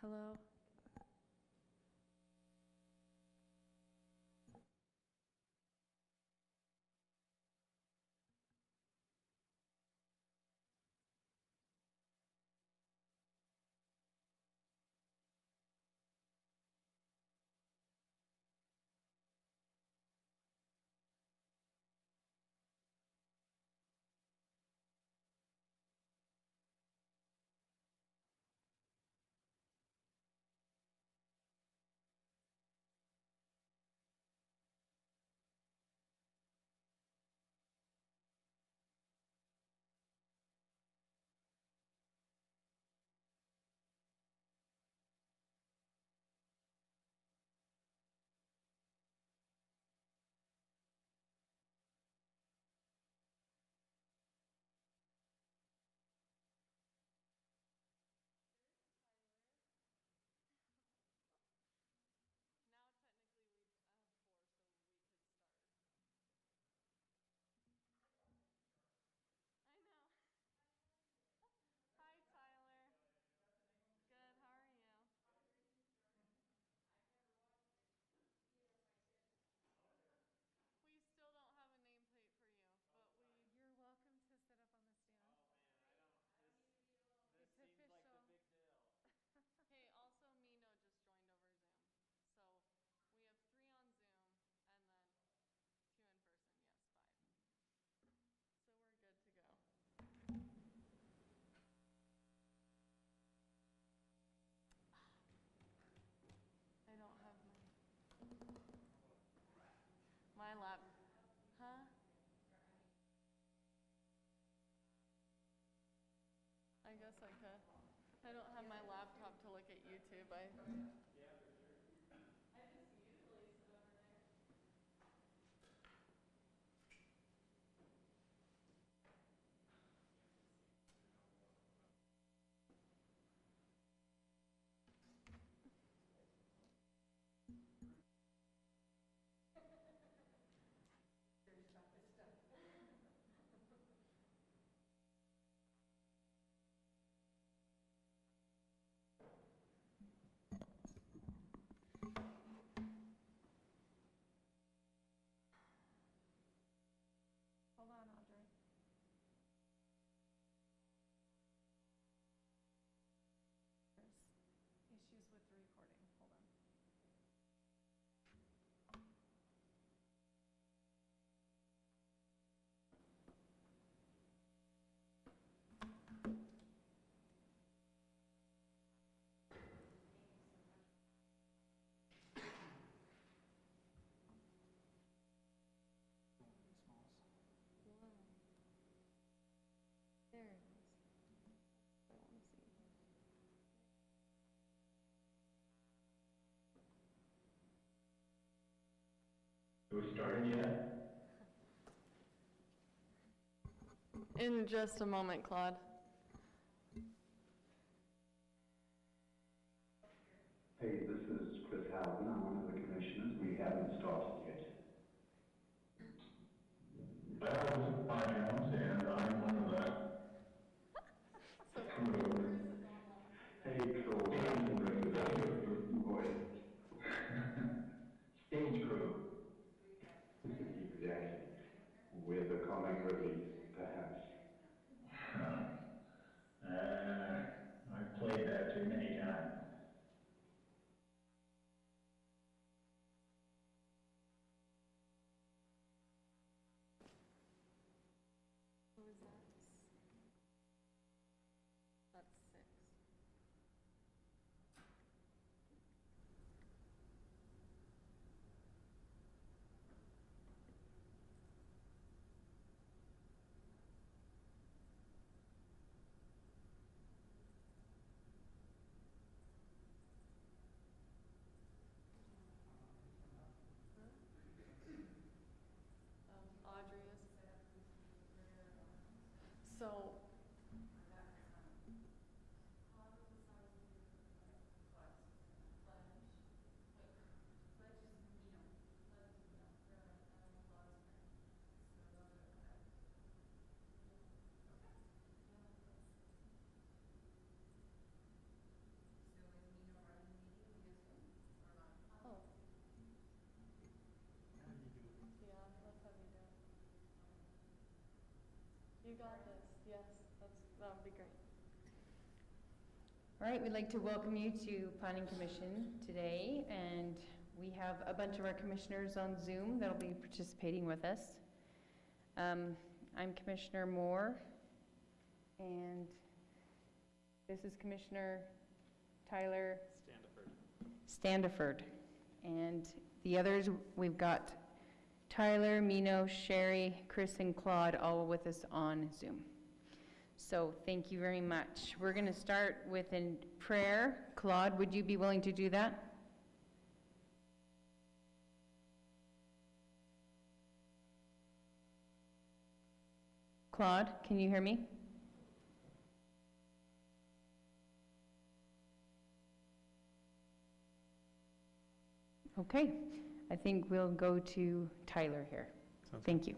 Hello? Now technically we have 4, so we could start. I know. Hi, Tyler. Good, how are you? We still don't have a nameplate for you, but You're welcome to sit up on the stand. Oh man, I don't. This It's seems like the official. big deal. Hey, also Mino just joined over Zoom. So we have 3 on Zoom and then 2 in person. Yes, 5. So we're good to go. I don't have my lap. Huh? I guess I could. I don't have my laptop to look at YouTube. I just usually sit over there. Hold on, Audrey. There's issues with the recording. Hold on. Whoa. There it is. I want to see. Are we starting yet? In just a moment, Claude. Hey, this is Chris Howden. I'm one of the commissioners. We haven't started yet. Well, this is Todd Jones, and I'm one of the crew. Hey, crew. Stage crew. Exactly. With the comic relief, perhaps. I've played that too many times. Who is that? That's 6. Audrey is. So. got this. Yes, that would be great. All right, we'd like to welcome you to Planning Commission today, and we have a bunch of our commissioners on Zoom that'll be participating with us. I'm Commissioner Moore, and this is Commissioner Tyler Standiford. And the others, we've got Tyler, Mino, Sherry, Chris, and Claude all with us on Zoom. So thank you very much. We're going to start with a prayer. Claude, would you be willing to do that? Claude, can you hear me? Okay, I think we'll go to Tyler here. Thank you.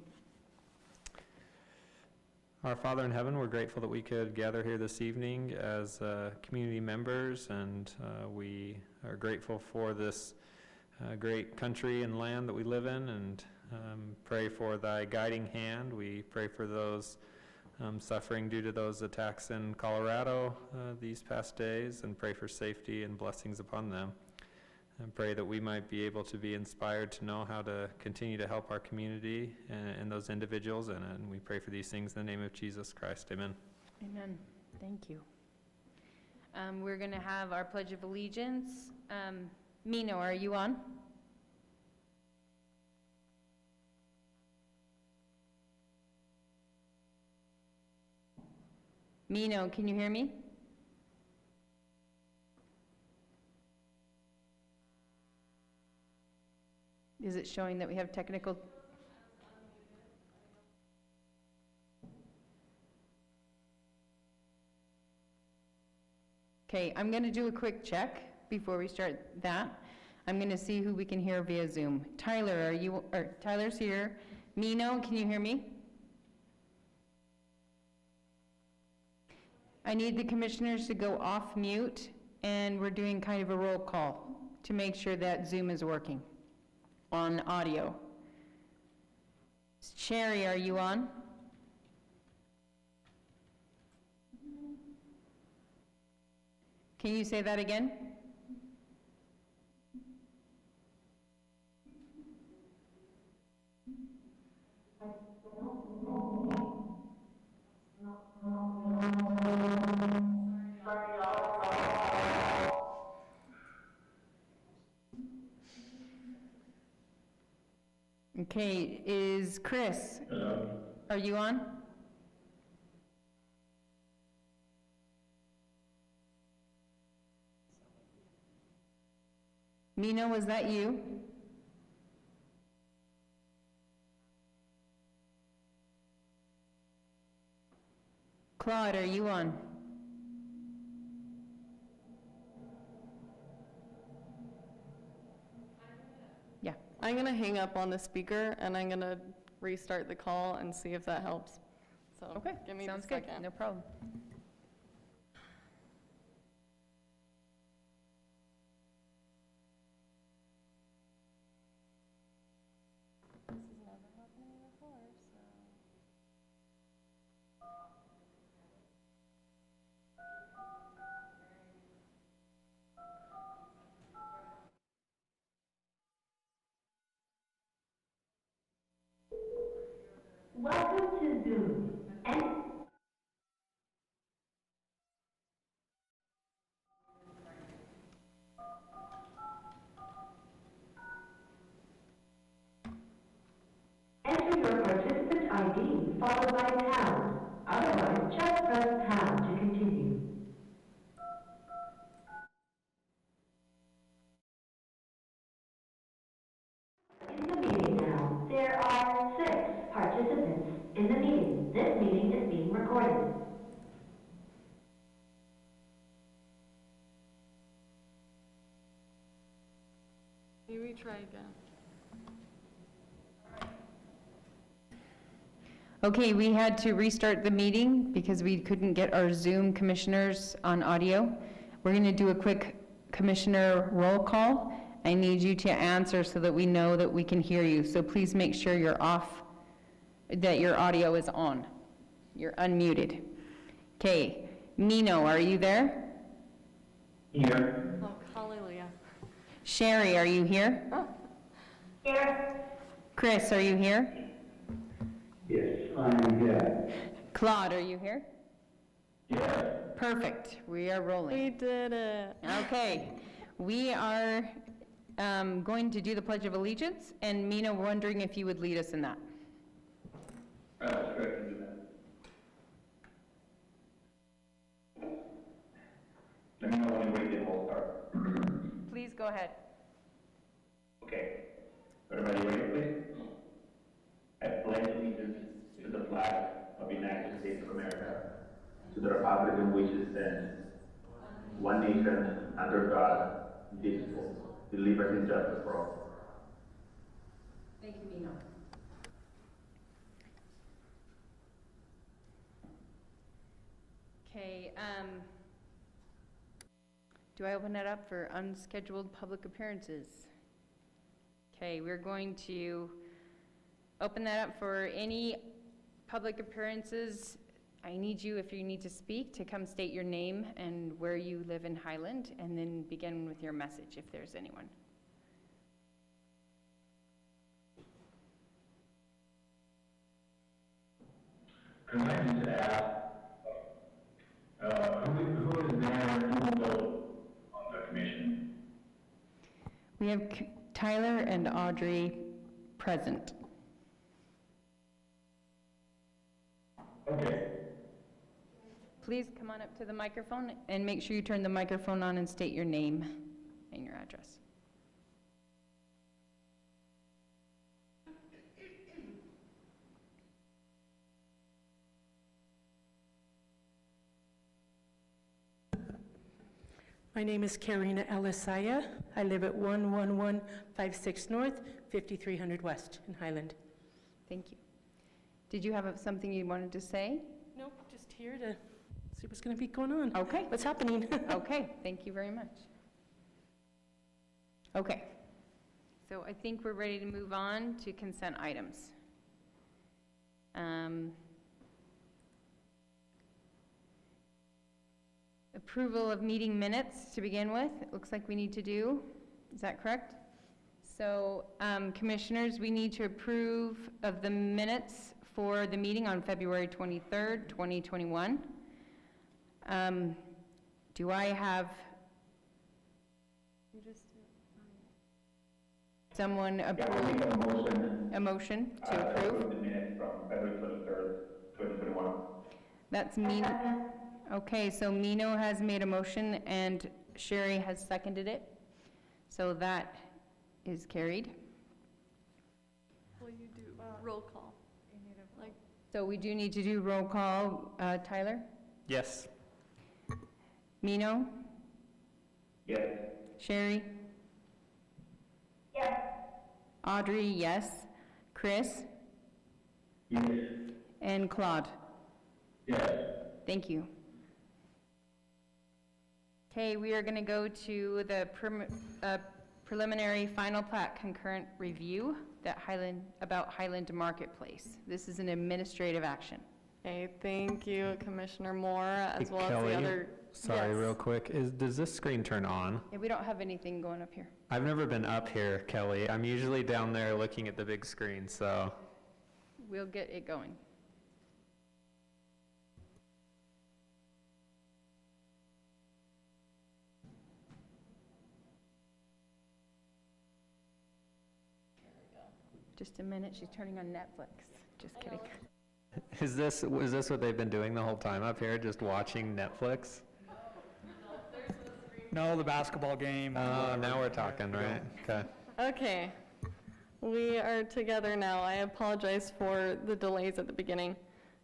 Our Father in heaven, we're grateful that we could gather here this evening as community members, and we are grateful for this great country and land that we live in, and pray for thy guiding hand. We pray for those suffering due to those attacks in Colorado these past days, and pray for safety and blessings upon them. And pray that we might be able to be inspired to know how to continue to help our community and those individuals in it. And we pray for these things in the name of Jesus Christ. Amen. Amen. Thank you. We're going to have our Pledge of Allegiance. Mino, are you on? Mino, can you hear me? Is it showing that we have technical? Okay, I'm going to do a quick check before we start that. I'm going to see who we can hear via Zoom. Tyler, Tyler's here. Mino, can you hear me? I need the commissioners to go off mute, and we're doing kind of a roll call to make sure that Zoom is working on audio. Sherry, are you on? Can you say that again? Okay, is Chris? Hello. Are you on? Mino, was that you? Claude, are you on? Yeah. I'm going to hang up on the speaker, and I'm going to restart the call and see if that helps. So Okay, give me sounds a good. second. No problem. This has never happened before, so. Welcome to Zoom. Enter your participant ID followed by pound. Otherwise, just press pound to continue. In the meeting now, there are 6 participants in the meeting. This meeting is being recorded. Maybe try again. Okay, we had to restart the meeting because we couldn't get our Zoom commissioners on audio. We're going to do a quick commissioner roll call. I need you to answer so that we know that we can hear you. So please make sure you're off, that your audio is on. You're unmuted. Okay, Mino, are you there? Here. Oh, hallelujah. Sherry, are you here? Here. Chris, are you here? Yes, I'm here. Claude, are you here? Yes. Perfect, we are rolling. We did it. Okay, we are going to do the Pledge of Allegiance, and Mina, wondering if you would lead us in that. Sure, I can do that. Let me know when you're ready and we'll start. Please go ahead. Okay. Everybody ready, please? I pledge allegiance to the flag of the United States of America, to the republic in which it stands, one nation, under God, indivisible, with liberty and justice for all. Thank you, Mina. Okay, do I open it up for unscheduled public appearances? Okay, we're going to open that up for any public appearances. I need you, if you need to speak, to come state your name and where you live in Highland, and then begin with your message if there's anyone. Could I just ask, who is there who vote on the commission? We have Tyler and Audrey present. Okay. Please come on up to the microphone and make sure you turn the microphone on and state your name and your address. My name is Karina Elisaya. I live at 11156 North, 5300 West in Highland. Thank you. Did you have something you wanted to say? Nope, just here to see what's going to be going on. Okay. What's happening? Okay, thank you very much. Okay, so I think we're ready to move on to consent items. Approval of meeting minutes to begin with, it looks like we need to do. Is that correct? So, commissioners, we need to approve of the minutes for the meeting on February 23rd, 2021. Do I have someone approve a motion to approve? The minutes from February 23rd, 2021. That's me. Okay, so Mino has made a motion and Sherry has seconded it. So that is carried. Will you do roll call? Like, So we do need to do roll call. Tyler? Yes. Mino? Yes. Sherry? Yes. Audrey, yes. Chris? Yes. And Claude? Yes. Thank you. Okay, we are going to go to the preliminary final plat concurrent review about Highland Marketplace. This is an administrative action. okay, thank you, Commissioner Moore, as Hey, well as Kelly, the other. Sorry, Yes. real quick. Does this screen turn on? Yeah, we don't have anything going up here. I've never been up here, Kelly. I'm usually down there looking at the big screen, so. We'll get it going. Just a minute, she's turning on Netflix. Just kidding. Is this what they've been doing the whole time up here, just watching Netflix? No, the basketball game. Oh, now we're talking, right? Okay. Okay, we are together now. I apologize for the delays at the beginning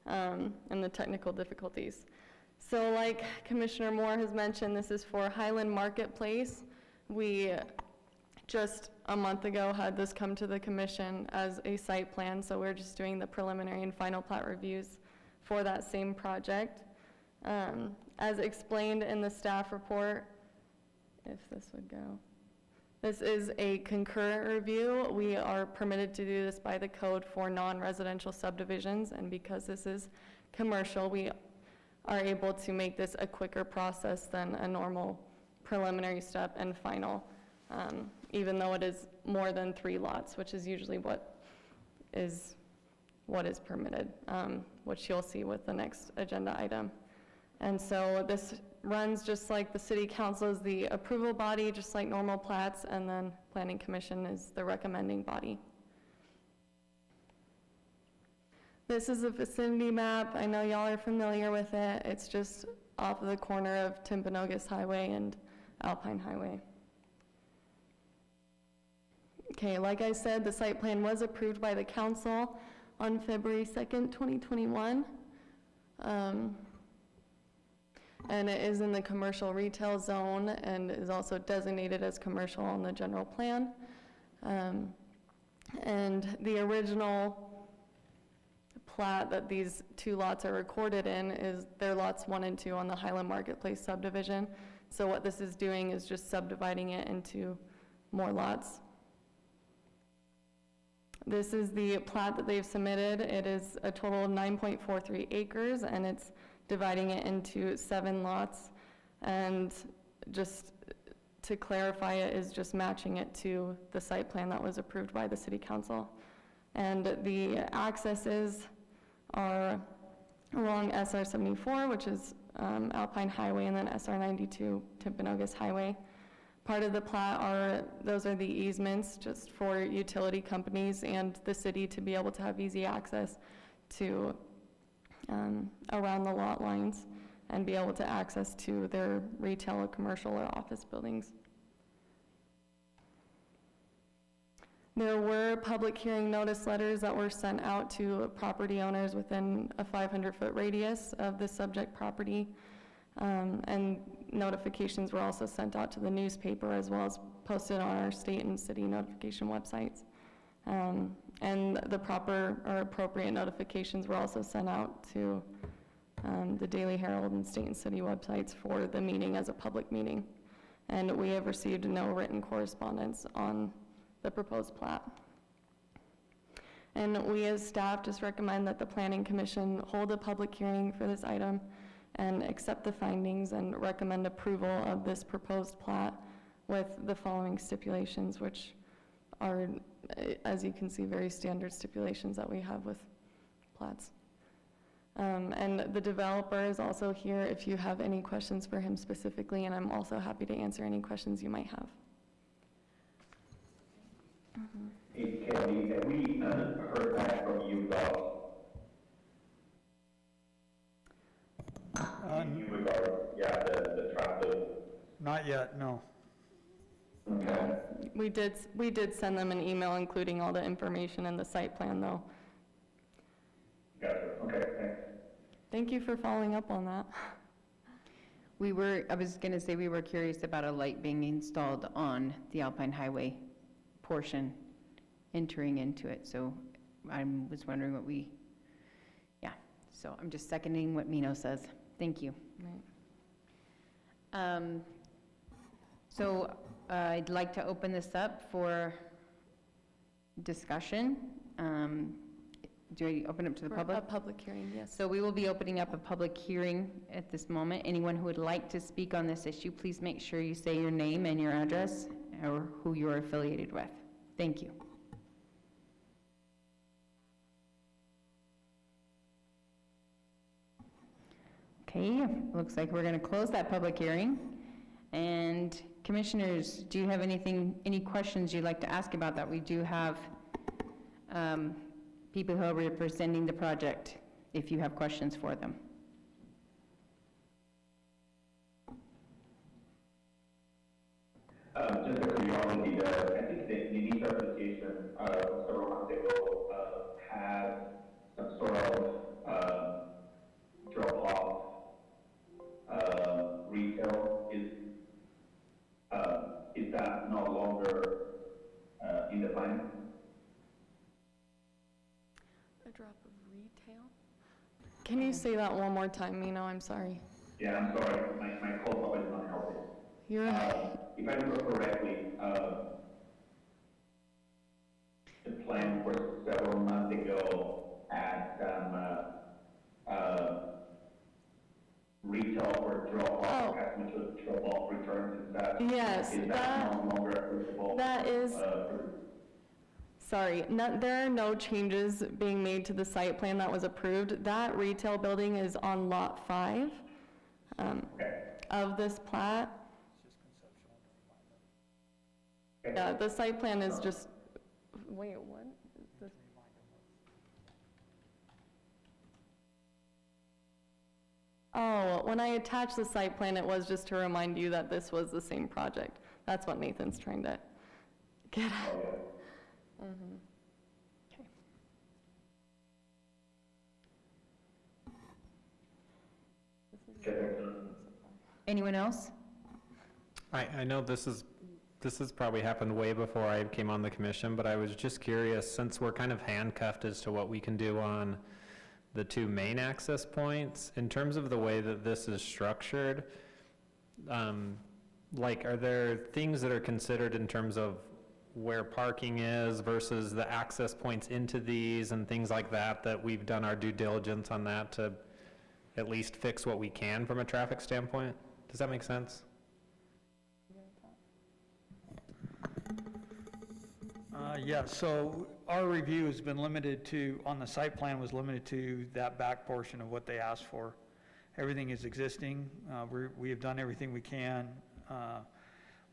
and the technical difficulties. So like Commissioner Moore has mentioned, this is for Highland Marketplace. We just a month ago had this come to the commission as a site plan, so we're just doing the preliminary and final plat reviews for that same project. As explained in the staff report, if this would go. This is a concurrent review. We are permitted to do this by the code for non-residential subdivisions, and because this is commercial, we are able to make this a quicker process than a normal preliminary step and final, even though it is more than 3 lots, which is usually what is permitted, which you'll see with the next agenda item. And so this runs just like the city council is the approval body, just like normal plats, and then planning commission is the recommending body. This is a vicinity map. I know y'all are familiar with it. It's just off of the corner of Timpanogos Highway and Alpine Highway. Okay, like I said, the site plan was approved by the council on February 2nd, 2021. And it is in the commercial retail zone and is also designated as commercial on the general plan. And the original plat that these 2 lots are recorded in is their lots 1 and 2 on the Highland Marketplace subdivision. So what this is doing is just subdividing it into more lots. This is the plat that they've submitted. It is a total of 9.43 acres, and it's dividing it into 7 lots. And just to clarify, it is just matching it to the site plan that was approved by the city council. And the accesses are along SR 74, which is Alpine Highway, and then SR 92, Timpanogos Highway. Part of the plat those are the easements just for utility companies and the city to be able to have easy access to around the lot lines and be able to access to their retail or commercial or office buildings. There were public hearing notice letters that were sent out to property owners within a 500-foot radius of the subject property. And notifications were also sent out to the newspaper as well as posted on our state and city notification websites. And the proper or appropriate notifications were also sent out to the Daily Herald and state and city websites for the meeting as a public meeting. And we have received no written correspondence on the proposed plat. And we as staff just recommend that the Planning Commission hold a public hearing for this item and accept the findings and recommend approval of this proposed plat with the following stipulations, which are, as you can see, very standard stipulations that we have with plats. And the developer is also here if you have any questions for him specifically, and I'm also happy to answer any questions you might have. Hey, Kelly, have we heard back from you about the traffic? Not yet, no. Okay. We did send them an email including all the information in the site plan, though. Gotcha. Okay, thanks. Thank you for following up on that. I was going to say we were curious about a light being installed on the Alpine Highway portion entering into it. So I was wondering so I'm just seconding what Mino says. Thank you. Right. So I'd like to open this up for discussion. Do I open up to the public? A public hearing, yes. So we will be opening up a public hearing at this moment. Anyone who would like to speak on this issue, please make sure you say your name and your address or who you are affiliated with. Thank you. Okay, looks like we're going to close that public hearing. And commissioners, do you have any questions you'd like to ask about that? We do have people who are representing the project, if you have questions for them. Just a curiosity, I think the initial application several months ago had some sort of drop-off retail. Is that no longer in the plan? A drop of retail? Can you say that one more time, Mino? I'm sorry. Yeah, I'm sorry. My call probably is not helping. You're, If I remember correctly, the plan for several months ago had some retail for drop-off, customer to drop-off returns and stuff. yes, Is that no longer applicable? that is, sorry, there are no changes being made to the site plan that was approved. That retail building is on Lot 5 of this plat. Yeah, the site plan is just, wait, what? Is this? Oh, when I attached the site plan, it was just to remind you that this was the same project. That's what Nathan's trying to get at. Mhm. Okay. Anyone else? I know this has probably happened way before I came on the commission, but I was just curious, since we're kind of handcuffed as to what we can do on the two main access points, in terms of the way that this is structured, like, are there things that are considered in terms of where parking is versus the access points into these and things like that, that we've done our due diligence on that to at least fix what we can from a traffic standpoint? Does that make sense? Yeah, so our review has been limited to, on the site plan, was limited to that back portion of what they asked for. Everything is existing. We have done everything we can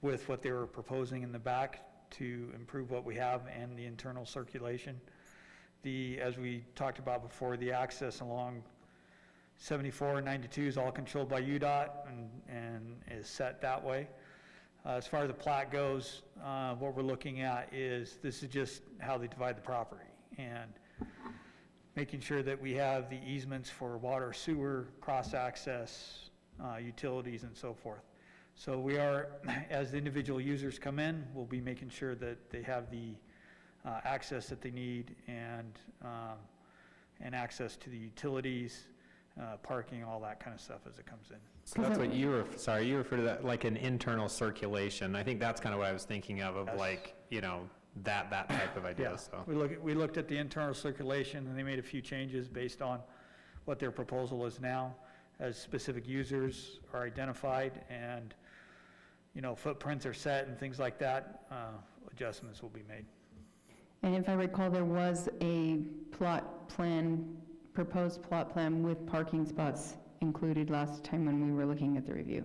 with what they were proposing in the back to improve what we have and the internal circulation. As we talked about before, the access along 74 and 92 is all controlled by UDOT and is set that way. As far as the plat goes, what we're looking at is, this is just how they divide the property, and making sure that we have the easements for water, sewer, cross-access, utilities, and so forth. So we are, as the individual users come in, we'll be making sure that they have the access that they need and access to the utilities, parking, all that kind of stuff as it comes in. So that's what you refer to that like an internal circulation. I think that's kind of what I was thinking of Yes. like, you know, that type of idea, Yeah, so. we looked at the internal circulation, and they made a few changes based on what their proposal is now, as specific users are identified and, you know, footprints are set and things like that, adjustments will be made. And if I recall, there was a proposed plot plan with parking spots included last time when we were looking at the review.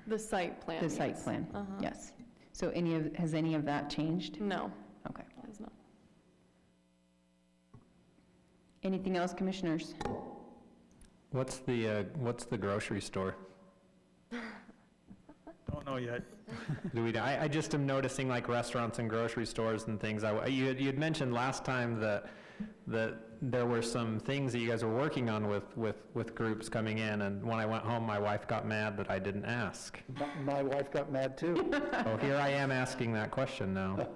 The site plan, The site yes. plan, Uh-huh. yes. So has any of that changed? No, Okay. it is not. Anything else, commissioners? What's the grocery store? Don't know yet. I just am noticing like restaurants and grocery stores and things. You had mentioned last time that there were some things that you guys were working on with groups coming in, and when I went home, my wife got mad that I didn't ask. My wife got mad too. Oh, here I am asking that question now.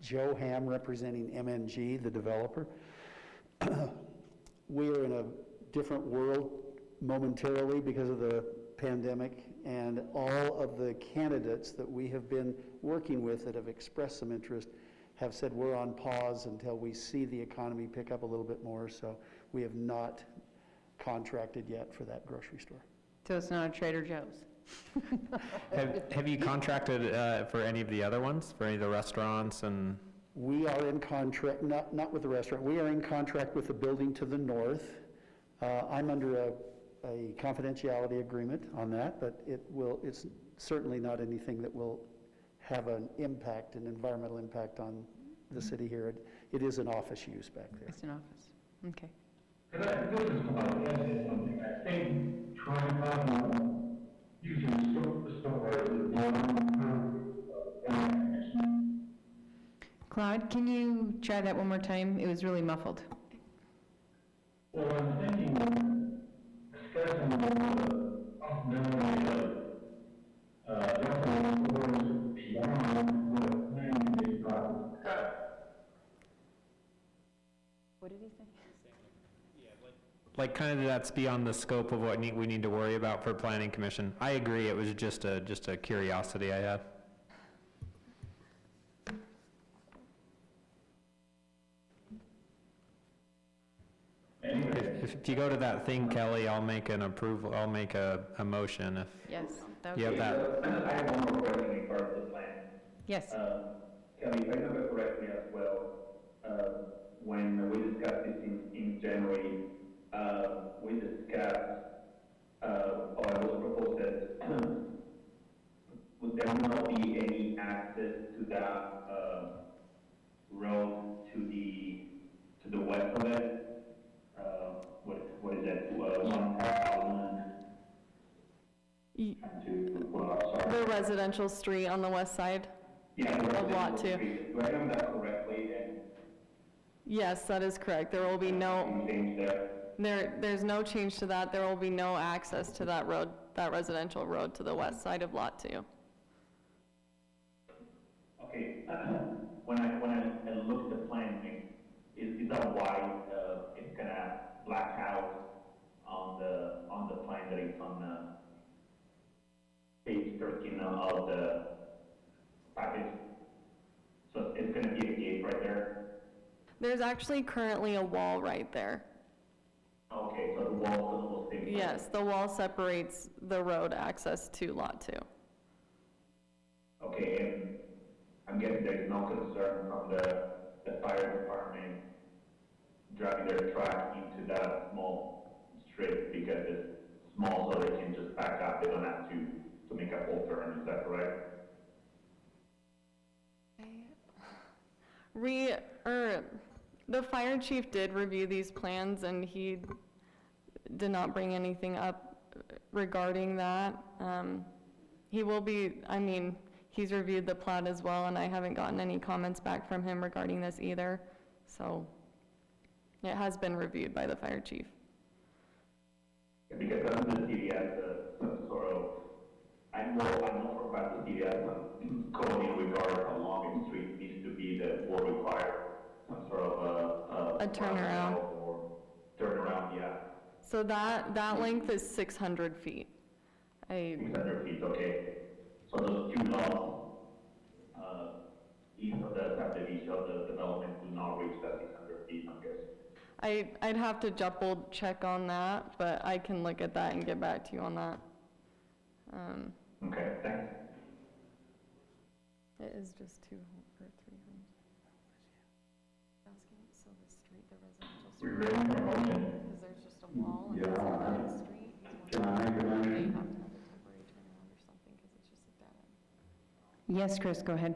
Joe Ham representing MNG, the developer. We are in a different world momentarily because of the pandemic, and all of the candidates that we have been working with that have expressed some interest have said we're on pause until we see the economy pick up a little bit more, so we have not contracted yet for that grocery store. So it's not a Trader Joe's? Have you contracted for any of the other ones, for any of the restaurants and? We are in contract, not with the restaurant, we are in contract with the building to the north. I'm under a confidentiality agreement on that, but it's certainly not anything that will have an environmental impact on the city here. It is an office use back there. It's an office, okay. Could I say something? I think trying to using the store Claude, can you try that one more time? It was really muffled. Well, I'm thinking, discussing the possibility of definitely stores beyond what planned to be What did he say? like, kind of that's beyond the scope of what we need to worry about for planning commission. I agree, it was just a curiosity I had. If you go to that thing, Kelly, I'll make an approval, I'll make a motion if Yes, that would you have be, that. I have one more question in regards to the plan. yes. Kelly, if I remember correctly as well, when we discussed this in January, we discussed, or it was proposed that would there not be any access to that road to the west of it? What is that, 1,000? The residential street on the west side of Lot 2. Do I remember that correctly? Yes, that is correct. There will be no, there's no change to that. There will be no access to that road, that residential road to the west side of Lot 2. Okay, when I look at the plan, is that why it's gonna black out on the plan that is on page 13 of the package? So it's gonna be a gate right there? There's actually currently a wall right there. Okay, so the wall will stay. Yes, the wall separates the road access to Lot 2. Okay, and I'm guessing there's no concern from the fire department driving their truck into that small strip because it's small, so they can just back up. They don't have to make a full turn. Is that correct? The fire chief did review these plans, and he did not bring anything up regarding that. He will be, I mean, he's reviewed the plat as well, and I haven't gotten any comments back from him regarding this either. So it has been reviewed by the fire chief. Yeah, because I'm going to see it as some sort of, I know for a fact that it has some code in regard to how long a street needs to be that will require some sort of A turnaround. Or turnaround, yeah. So that length is 600 feet. 600 feet, okay. So those two lots, east of the subdivision of the development do not reach that 600 feet, I'm guessing. I'd have to double check on that, but I can look at that and get back to you on that. Okay, thanks. It is just 2 or 3 homes. Asking, so the street, the residential We street, ready for a motion? because there's just a wall and Yeah. it's a dead street. Can I make a motion? They have to have a temporary turnaround or something because it's just a dead end. Yes, Chris, go ahead.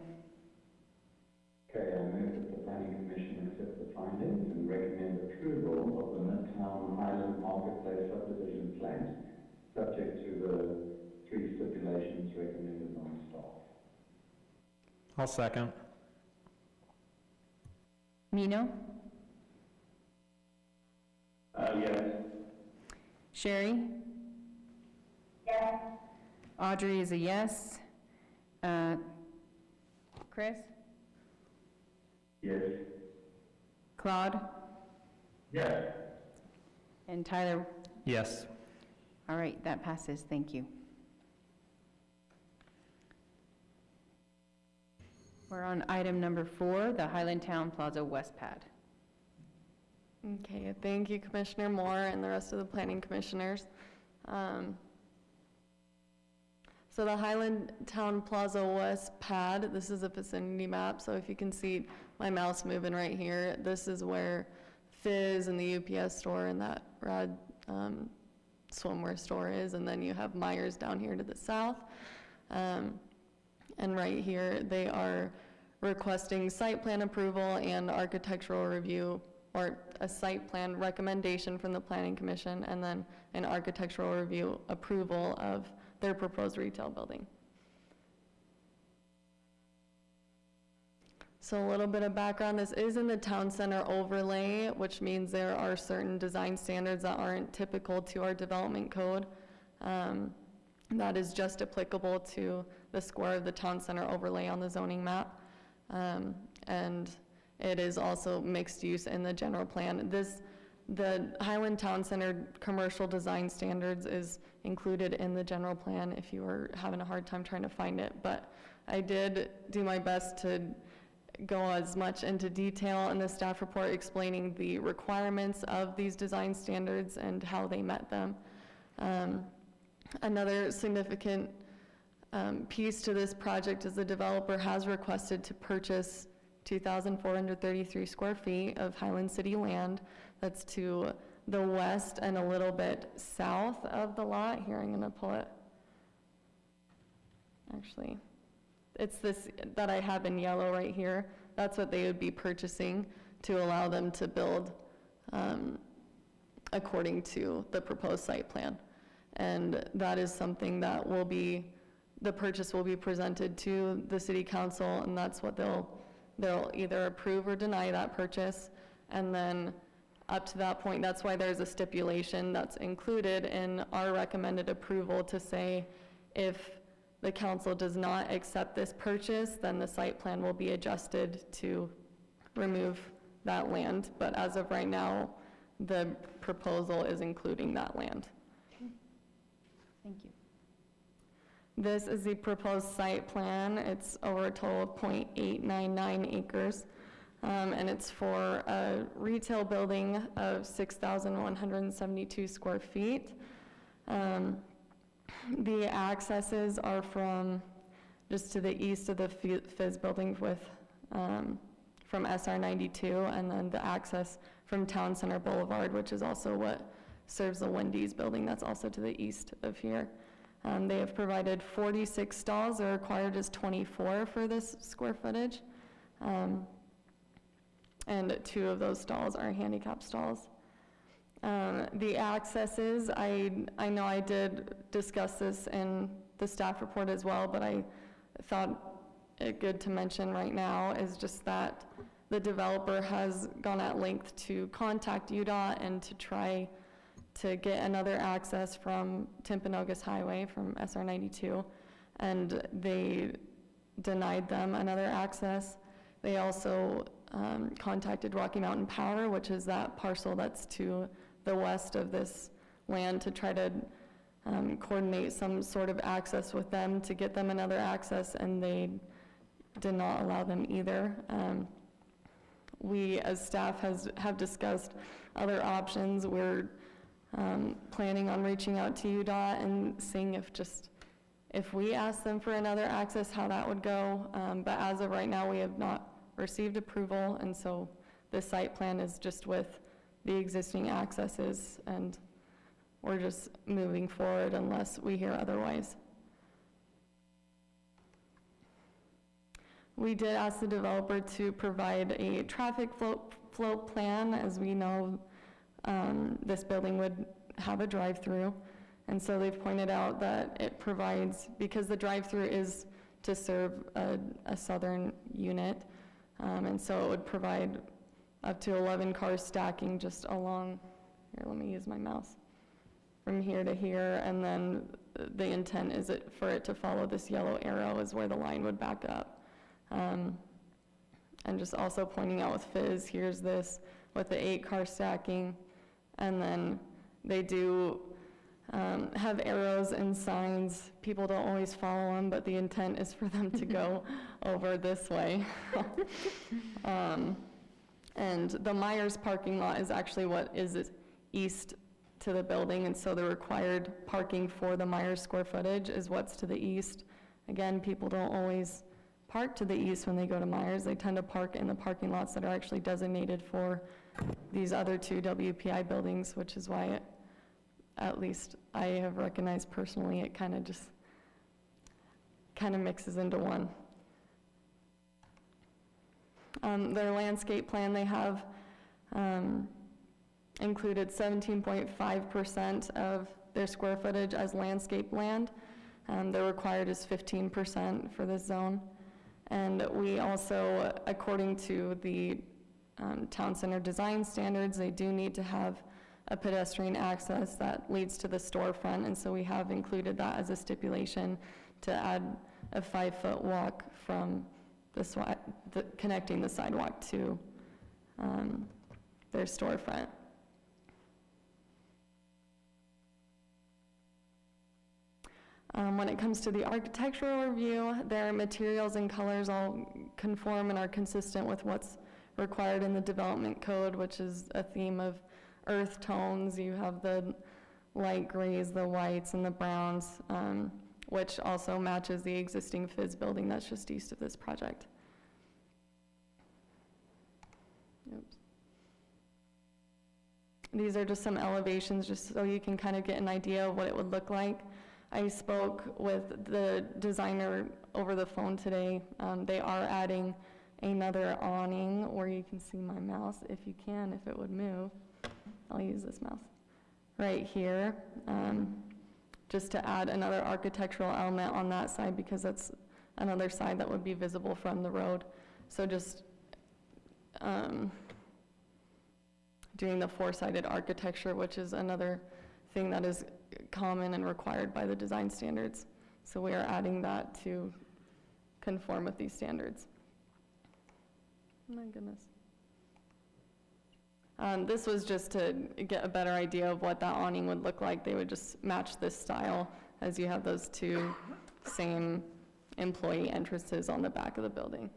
Okay, I move that the planning commission accept the findings and recommend approval of the Midtown Highland Marketplace subdivision plan, subject to the 3 stipulations recommended by staff. I'll second. Mino? Yes. Sherry? Yes. Audrey is a yes. Chris? Yes. Claude? Yes. And Tyler? Yes. All right, that passes, thank you. We're on item number 4, the Highland Town Plaza West Pad. Okay, thank you, Commissioner Moore and the rest of the planning commissioners. So the Highland Town Plaza West pad, this is a vicinity map, so if you can see my mouse moving right here, this is where Fizz and the UPS store and that Rad swimwear store is, and then you have Myers down here to the south. And right here, they are requesting site plan approval and architectural review, or a site plan recommendation from the Planning Commission, and then an architectural review approval of their proposed retail building. So a little bit of background, this is in the town center overlay, which means there are certain design standards that aren't typical to our development code. That is just applicable to the square of the town center overlay on the zoning map. And it is also mixed use in the general plan. This the Highland Town Center commercial design standards is included in the general plan if you were having a hard time trying to find it. But I did do my best to go as much into detail in the staff report explaining the requirements of these design standards and how they met them. Another significant piece to this project is the developer has requested to purchase 2,433 square feet of Highland City land. That's to the west and a little bit south of the lot. Here, I'm gonna pull it. Actually, it's this that I have in yellow right here. That's what they would be purchasing to allow them to build according to the proposed site plan. And that is something that will be, the purchase will be presented to the city council, and that's what they'll either approve or deny that purchase. And then up to that point, that's why there's a stipulation that's included in our recommended approval to say if the council does not accept this purchase, then the site plan will be adjusted to remove that land. But as of right now, the proposal is including that land. Thank you. This is the proposed site plan. It's over a total of 0.899 acres. And it's for a retail building of 6,172 square feet. The accesses are from just to the east of the Fizz building with, from SR 92, and then the access from Town Center Boulevard, which is also what serves the Wendy's building that's also to the east of here. They have provided 46 stalls. They're required as 24 for this square footage. And 2 of those stalls are handicap stalls. The accesses, I know I did discuss this in the staff report as well, but I thought it good to mention right now is just that the developer has gone at length to contact UDOT and to try to get another access from Timpanogos Highway from SR 92, and they denied them another access. They also contacted Rocky Mountain Power, which is that parcel that's to the west of this land, to try to coordinate some sort of access with them to get them another access, and they did not allow them either. We as staff have discussed other options. We're planning on reaching out to UDOT and seeing if we ask them for another access, how that would go. But as of right now, we have not received approval, and so the site plan is just with the existing accesses, and we're just moving forward unless we hear otherwise. We did ask the developer to provide a traffic flow plan. As we know, this building would have a drive-through, and so they've pointed out that it provides, because the drive-through is to serve a southern unit, and so it would provide up to 11 cars stacking just along, here, let me use my mouse, from here to here, and then the intent is for it to follow this yellow arrow is where the line would back up. And just also pointing out with Fizz, here's this with the 8 car stacking, and then they do have arrows and signs. People don't always follow them, but the intent is for them to go over this way. And the Myers parking lot is actually what is east to the building, and so the required parking for the Myers square footage is what's to the east. Again, people don't always park to the east when they go to Myers. They tend to park in the parking lots that are actually designated for these other 2 WPI buildings, which is why at least I have recognized personally, it kind of mixes into one. Their landscape plan, they have included 17.5% of their square footage as landscape land. They're required is 15% for this zone. And we also, according to the town center design standards, they do need to have a pedestrian access that leads to the storefront, and so we have included that as a stipulation to add a 5-foot walk from connecting the sidewalk to their storefront. When it comes to the architectural review, their materials and colors all conform and are consistent with what's required in the development code, which is a theme of earth tones. You have the light grays, the whites, and the browns, which also matches the existing Fizz building that's just east of this project. Oops. These are just some elevations just so you can kind of get an idea of what it would look like. I spoke with the designer over the phone today. They are adding another awning where you can see my mouse, if you can, if it would move. I'll use this mouse. Right here, just to add another architectural element on that side because that's another side that would be visible from the road. So just doing the four-sided architecture, which is another thing that is common and required by the design standards. So we are adding that to conform with these standards. Oh my goodness. This was just to get a better idea of what that awning would look like. They would just match this style as you have those two same employee entrances on the back of the building.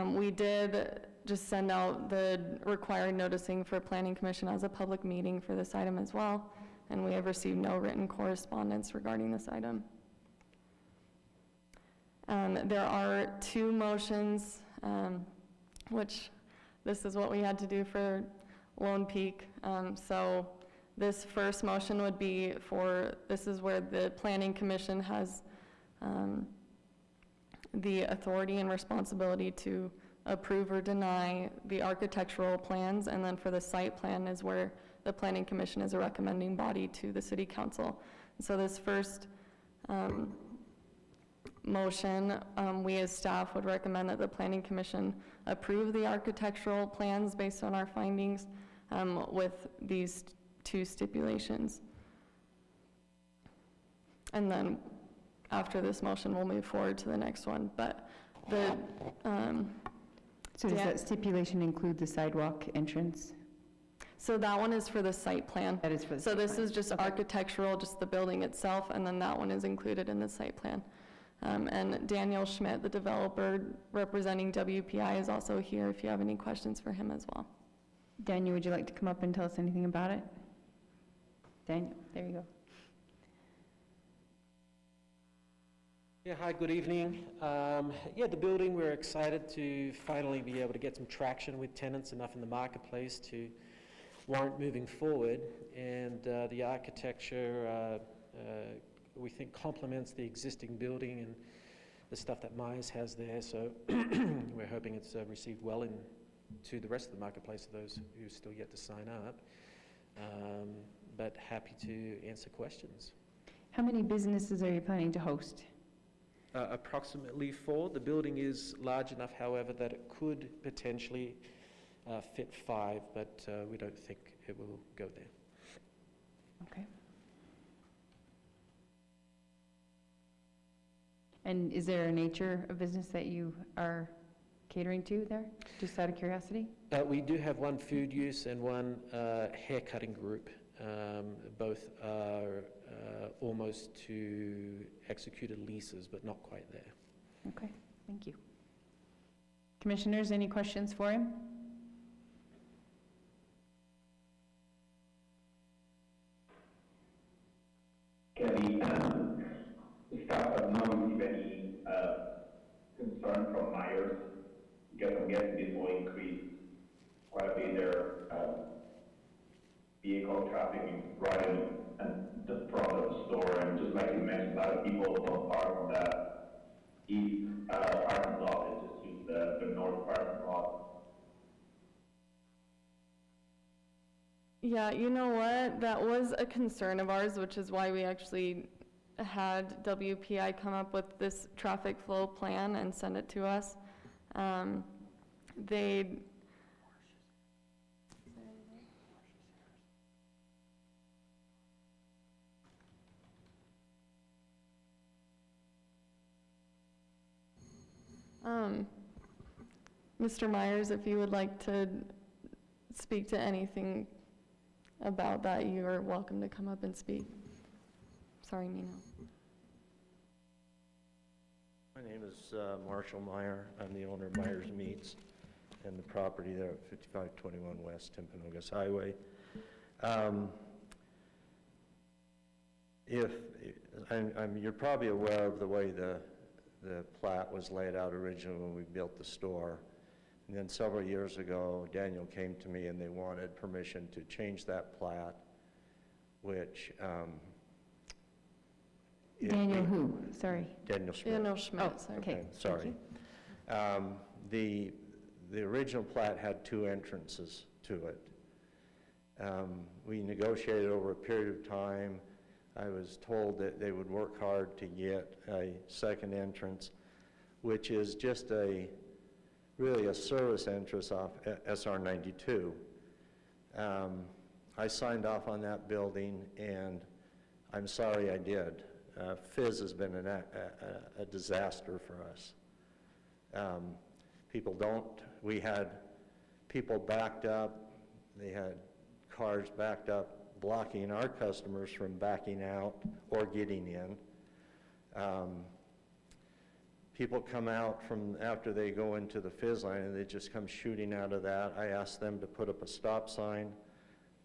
We did just send out the required noticing for Planning Commission as a public meeting for this item as well, and we have received no written correspondence regarding this item. There are two motions, which this is what we had to do for Lone Peak. So this first motion would be for, this is where the Planning Commission has the authority and responsibility to approve or deny the architectural plans, and then for the site plan is where the Planning Commission is a recommending body to the City Council. And so this first motion, we as staff would recommend that the Planning Commission approve the architectural plans based on our findings with these two stipulations. And then after this motion, we'll move forward to the next one. But the so does that stipulation include the sidewalk entrance? So that one is for the site plan. That is for the So site this plan. is just architectural, just the building itself, and then that one is included in the site plan. And Daniel Schmidt, the developer representing WPI, is also here if you have any questions for him as well. Daniel, would you like to come up and tell us anything about it? Daniel, there you go. Yeah, hi, good evening. Yeah, the building, we're excited to finally be able to get some traction with tenants enough in the marketplace to warrant moving forward. And the architecture, we think, complements the existing building and the stuff that Myers has there. So we're hoping it's received well into the rest of the marketplace of those who still yet to sign up. But happy to answer questions. How many businesses are you planning to host? Approximately 4. The building is large enough, however, that it could potentially fit 5, but we don't think it will go there. Okay. And is there a nature of business that you are catering to there, just out of curiosity? We do have one food use and one hair cutting group. Both are almost to executed leases, but not quite there. Okay, thank you. Commissioners, any questions for him? Can the staff have not received any concern from Myers? Because I'm guessing this will increase quite a bit their vehicle traffic right in the front of the store. And just like you mentioned, a lot of people don't park on that east parking lot. They just use the north parking lot. Yeah, you know what? That was a concern of ours, which is why we actually had WPI come up with this traffic flow plan and send it to us. Mr. Myers, if you would like to speak to anything about that, you are welcome to come up and speak. Sorry, Nino. My name is Marshall Meyer. I'm the owner of Myers Meats and the property there at 5521 West Timpanogos Highway. You're probably aware of the way the plat was laid out originally when we built the store. And then several years ago, Daniel came to me and they wanted permission to change that plat, which Daniel who? Sorry. Daniel Schmidt. Daniel Schmidt, sorry. Okay. Sorry. The original plat had two entrances to it. We negotiated over a period of time. I was told that they would work hard to get a second entrance, which is just really a service entrance off SR 92. I signed off on that building, and I'm sorry I did. Fizz has been a disaster for us. We had people backed up, they had cars backed up, blocking our customers from backing out or getting in. People come out from after they go into the Fizz line and they just come shooting out of that. I asked them to put up a stop sign,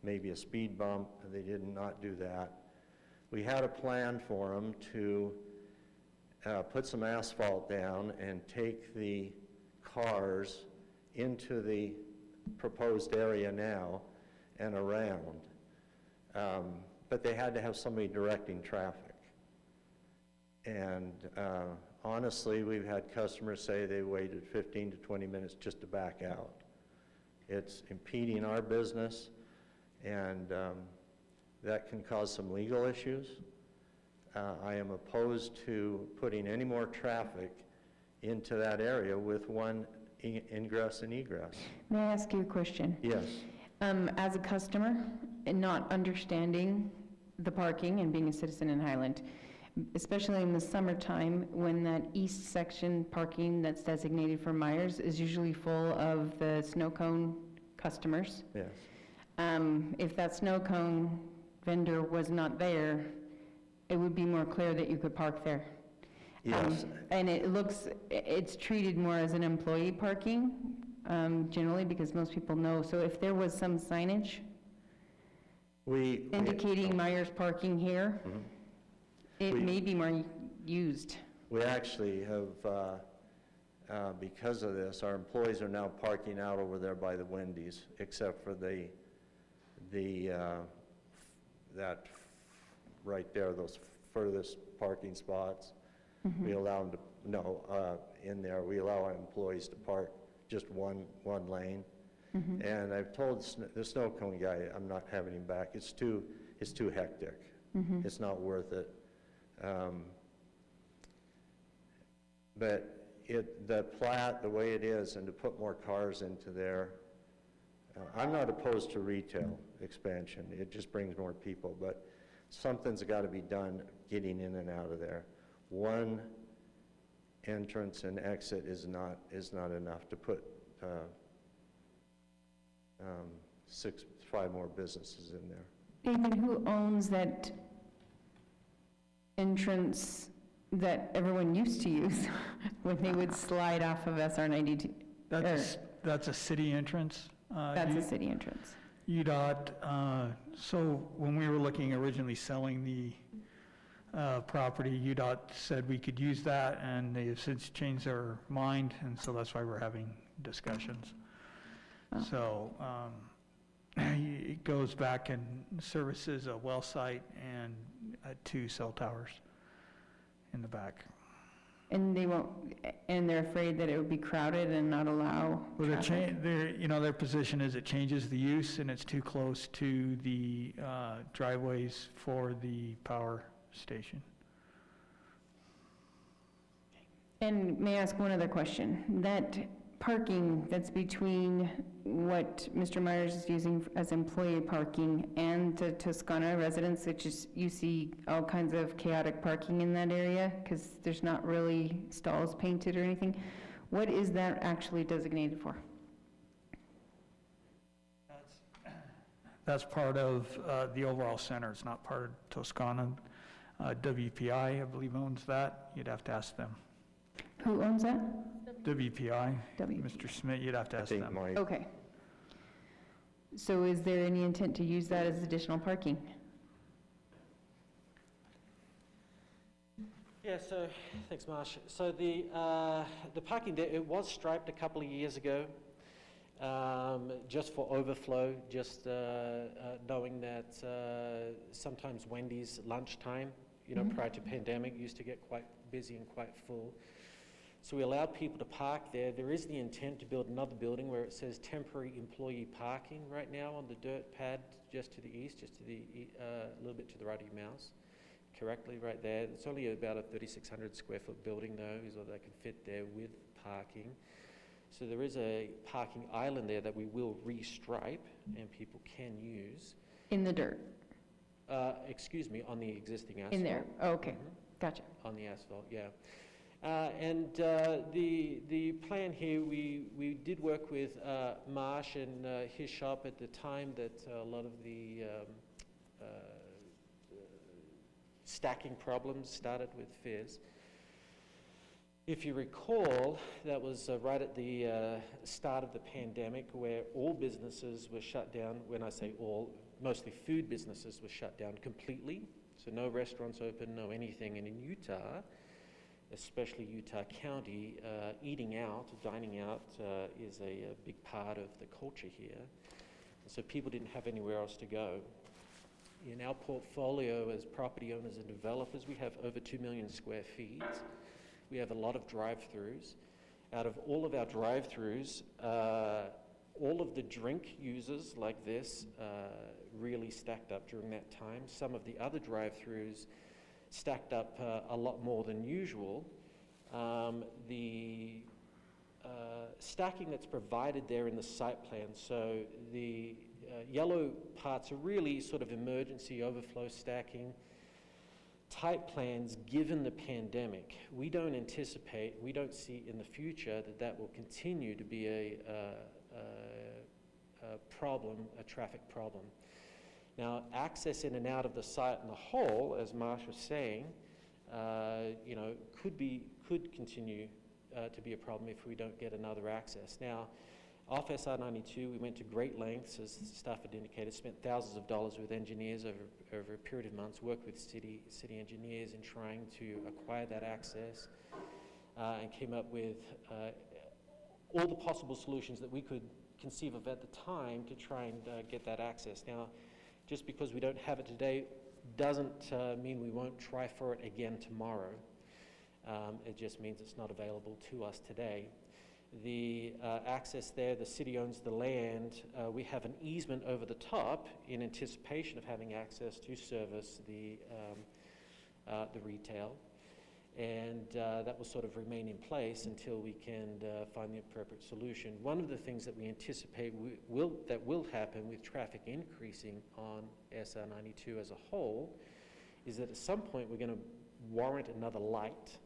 maybe a speed bump, and they did not do that. We had a plan for them to put some asphalt down and take the cars into the proposed area now and around. But they had to have somebody directing traffic. And honestly, we've had customers say they waited 15 to 20 minutes just to back out. It's impeding our business, and that can cause some legal issues. I am opposed to putting any more traffic into that area with one ingress and egress. May I ask you a question? Yes. As a customer and not understanding the parking and being a citizen in Highland, especially in the summertime when that east section parking that's designated for Myers is usually full of the snow cone customers. Yes. If that snow cone vendor was not there, it would be more clear that you could park there. Yes. And it's treated more as an employee parking, generally, because most people know. So if there was some signage indicating Myers parking here, it may be more used. We actually have, because of this, our employees are now parking out over there by the Wendy's, except for that right there, those furthest parking spots. We allow them to, in there, we allow our employees to park just one lane. And I've told the snow cone guy, I'm not having him back. It's too hectic. It's not worth it. But the plat, the way it is, and to put more cars into there, I'm not opposed to retail expansion. It just brings more people, but something's got to be done getting in and out of there. One entrance and exit is not enough to put 5 more businesses in there. David, who owns that entrance that everyone used to use when they would slide off of SR 92? That's a city entrance. That's a city entrance. UDOT, so when we were looking originally selling the property, UDOT said we could use that, and they have since changed their mind, and so that's why we're having discussions. So it goes back and services a well site and 2 cell towers in the back. And they're afraid that it would be crowded and not allow traffic? Their position is it changes the use and it's too close to the driveways for the power station. And may I ask one other question? That parking that's between what Mr. Myers is using as employee parking and the Toscana residents, which is, you see all kinds of chaotic parking in that area because there's not really stalls painted or anything. What is that actually designated for? That's part of the overall center. It's not part of Toscana. WPI, I believe, owns that. You'd have to ask them. Who owns that? WPI, W. Mr. Smith, you'd have to I ask think them. Mike, Okay. So is there any intent to use that as additional parking? Yeah, so, thanks, Marsh. So the parking there, it was striped a couple of years ago, just for overflow, just knowing that sometimes Wendy's lunchtime, prior to pandemic, used to get quite busy and quite full. So we allowed people to park there. There is the intent to build another building where it says temporary employee parking right now on the dirt pad just to the east, just to the a little bit to the right of your mouse. Correctly right there. It's only about a 3,600 square foot building though, is what they can fit there with parking. So there is a parking island there that we will restripe and people can use. In the dirt? Excuse me, on the existing asphalt. In there? Oh, okay. Gotcha. On the asphalt, yeah. And the plan here, we did work with Marsh and his shop at the time that a lot of the stacking problems started with Fizz. If you recall, that was right at the start of the pandemic where all businesses were shut down. When I say all, mostly food businesses were shut down completely. So no restaurants open, no anything. And in Utah, especially Utah County, eating out, dining out is a big part of the culture here. And so people didn't have anywhere else to go. In our portfolio as property owners and developers, we have over 2 million square feet. We have a lot of drive-throughs. Out of all of our drive-throughs, all of the drink users like this really stacked up during that time. Some of the other drive-throughs stacked up a lot more than usual. The stacking that's provided there in the site plan, so the yellow parts are really sort of emergency overflow stacking type plans given the pandemic. We don't anticipate, we don't see in the future that that will continue to be a problem, a traffic problem. Now, access in and out of the site in the whole, as Marsh was saying, could continue to be a problem if we don't get another access. Now, off SR92, we went to great lengths, as staff had indicated, spent thousands of dollars with engineers over a period of months, worked with city engineers in trying to acquire that access, and came up with all the possible solutions that we could conceive of at the time to try and get that access. Now, just because we don't have it today doesn't mean we won't try for it again tomorrow. It just means it's not available to us today. The access there, the city owns the land. We have an easement over the top in anticipation of having access to service the retail. And that will sort of remain in place until we can find the appropriate solution. One of the things that we anticipate that will happen with traffic increasing on SR92 as a whole is that at some point we're going to warrant another light.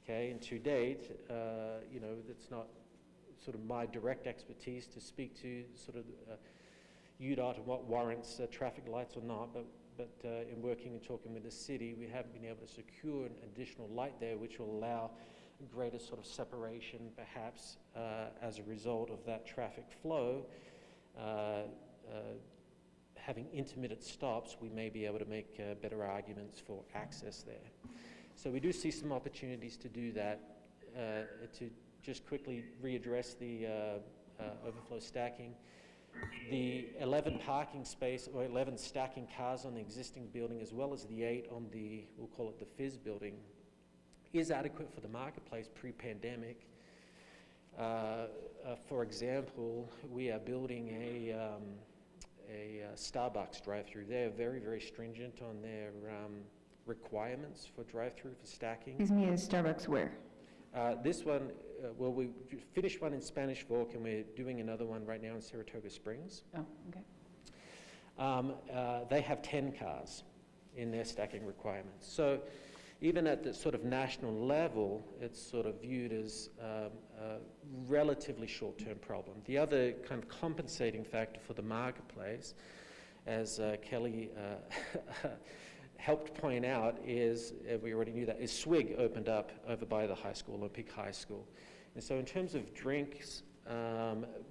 Okay, and to date, that's not sort of my direct expertise to speak to sort of UDOT and what warrants traffic lights or not, but in working and talking with the city, we have been able to secure an additional light there which will allow greater sort of separation perhaps as a result of that traffic flow. Having intermittent stops, we may be able to make better arguments for access there. So we do see some opportunities to do that. To just quickly readdress the overflow stacking. The 11 parking space, or 11 stacking cars on the existing building, as well as the 8 on the, we'll call it the Fizz building, is adequate for the marketplace pre-pandemic. For example, we are building a Starbucks drive-through. They're very, very stringent on their requirements for drive-through for stacking. Excuse me, is Starbucks where? This one, well, we finished one in Spanish Fork, and we're doing another one right now in Saratoga Springs. Oh, okay. They have 10 cars in their stacking requirements. So even at the sort of national level, it's sort of viewed as a relatively short-term problem. The other kind of compensating factor for the marketplace as Kelly helped point out, is, we already knew that, is Swig opened up over by the high school, Olympic High School. And so in terms of drinks,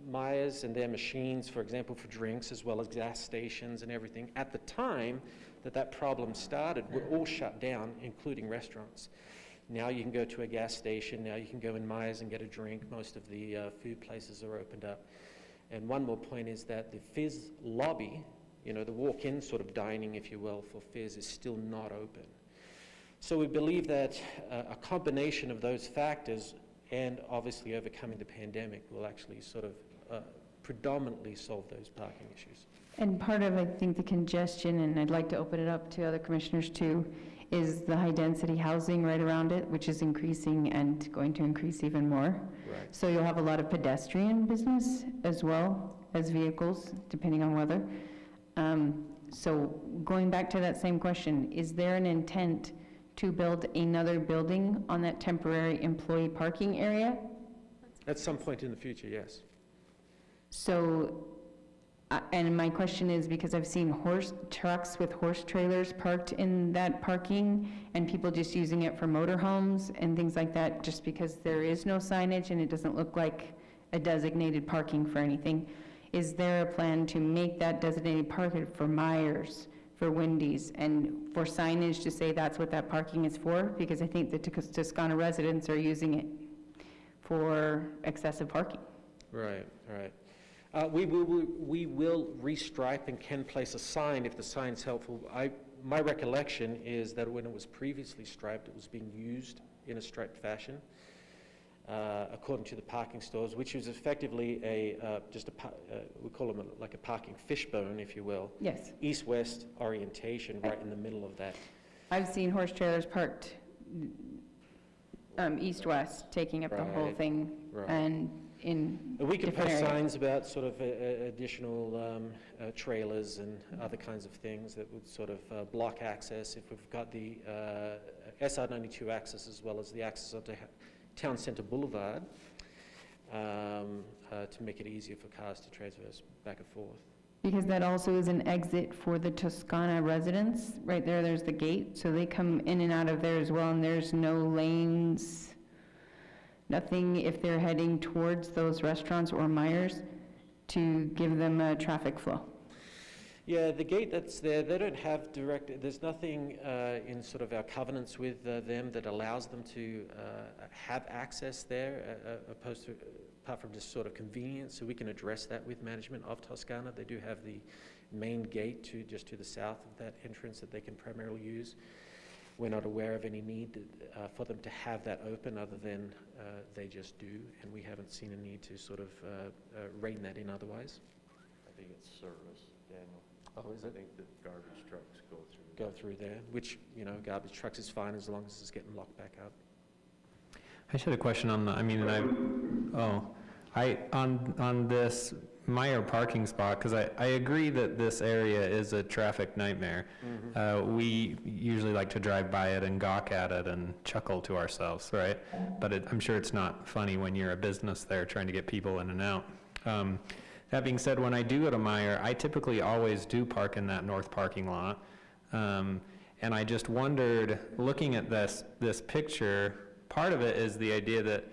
Myers and their machines, for example, for drinks, as well as gas stations and everything, at the time that problem started, were all shut down, including restaurants. Now you can go to a gas station, now you can go in Myers and get a drink. Most of the food places are opened up. And one more point is that the Fizz lobby, the walk-in sort of dining, if you will, for Fizz is still not open. So we believe that a combination of those factors and obviously overcoming the pandemic will actually sort of predominantly solve those parking issues. And part of, I think, the congestion, and I'd like to open it up to other commissioners too, is the high-density housing right around it, which is increasing and going to increase even more. Right. So you'll have a lot of pedestrian business as well as vehicles, depending on weather. So going back to that same question, is there an intent to build another building on that temporary employee parking area? At some point in the future, yes. So, and my question is because I've seen horse trucks with horse trailers parked in that parking and people just using it for motorhomes and things like that, just because there is no signage and it doesn't look like a designated parking for anything. Is there a plan to make that designated parking for Myers, for Wendy's, and for signage to say that's what that parking is for? Because I think the Toscana residents are using it for excessive parking. Right, right. We will restripe and can place a sign if the sign's helpful. My recollection is that when it was previously striped, it was being used in a striped fashion, according to the parking stores, which is effectively we call them like a parking fishbone, if you will. Yes. East-west orientation right in the middle of that. I've seen horse trailers parked east-west, taking up the whole thing, and in we could different post areas. signs about sort of additional trailers and other kinds of things that would sort of block access if we've got the SR92 access as well as the access onto Town Centre Boulevard to make it easier for cars to traverse back and forth. Because that also is an exit for the Toscana residents. Right there, there's the gate, so they come in and out of there as well, and there's no lanes, nothing if they're heading towards those restaurants or Myers to give them a traffic flow. Yeah, the gate that's there, they don't have direct, there's nothing in sort of our covenants with them that allows them to have access there, apart from just sort of convenience, so we can address that with management of Toscana. They do have the main gate just to the south of that entrance that they can primarily use. We're not aware of any need for them to have that open other than they just do, and we haven't seen a need to sort of rein that in otherwise. I think it's service, Daniel. Oh, is it? I think that garbage trucks Go through there, which, garbage trucks is fine as long as it's getting locked back up. I just had a question on on this Meyer parking spot, because I agree that this area is a traffic nightmare. Mm-hmm. We usually like to drive by it and gawk at it and chuckle to ourselves, right? But I'm sure it's not funny when you're a business there trying to get people in and out. That being said, when I do go to Meyer, I typically always do park in that north parking lot. And I just wondered, looking at this picture, part of it is the idea that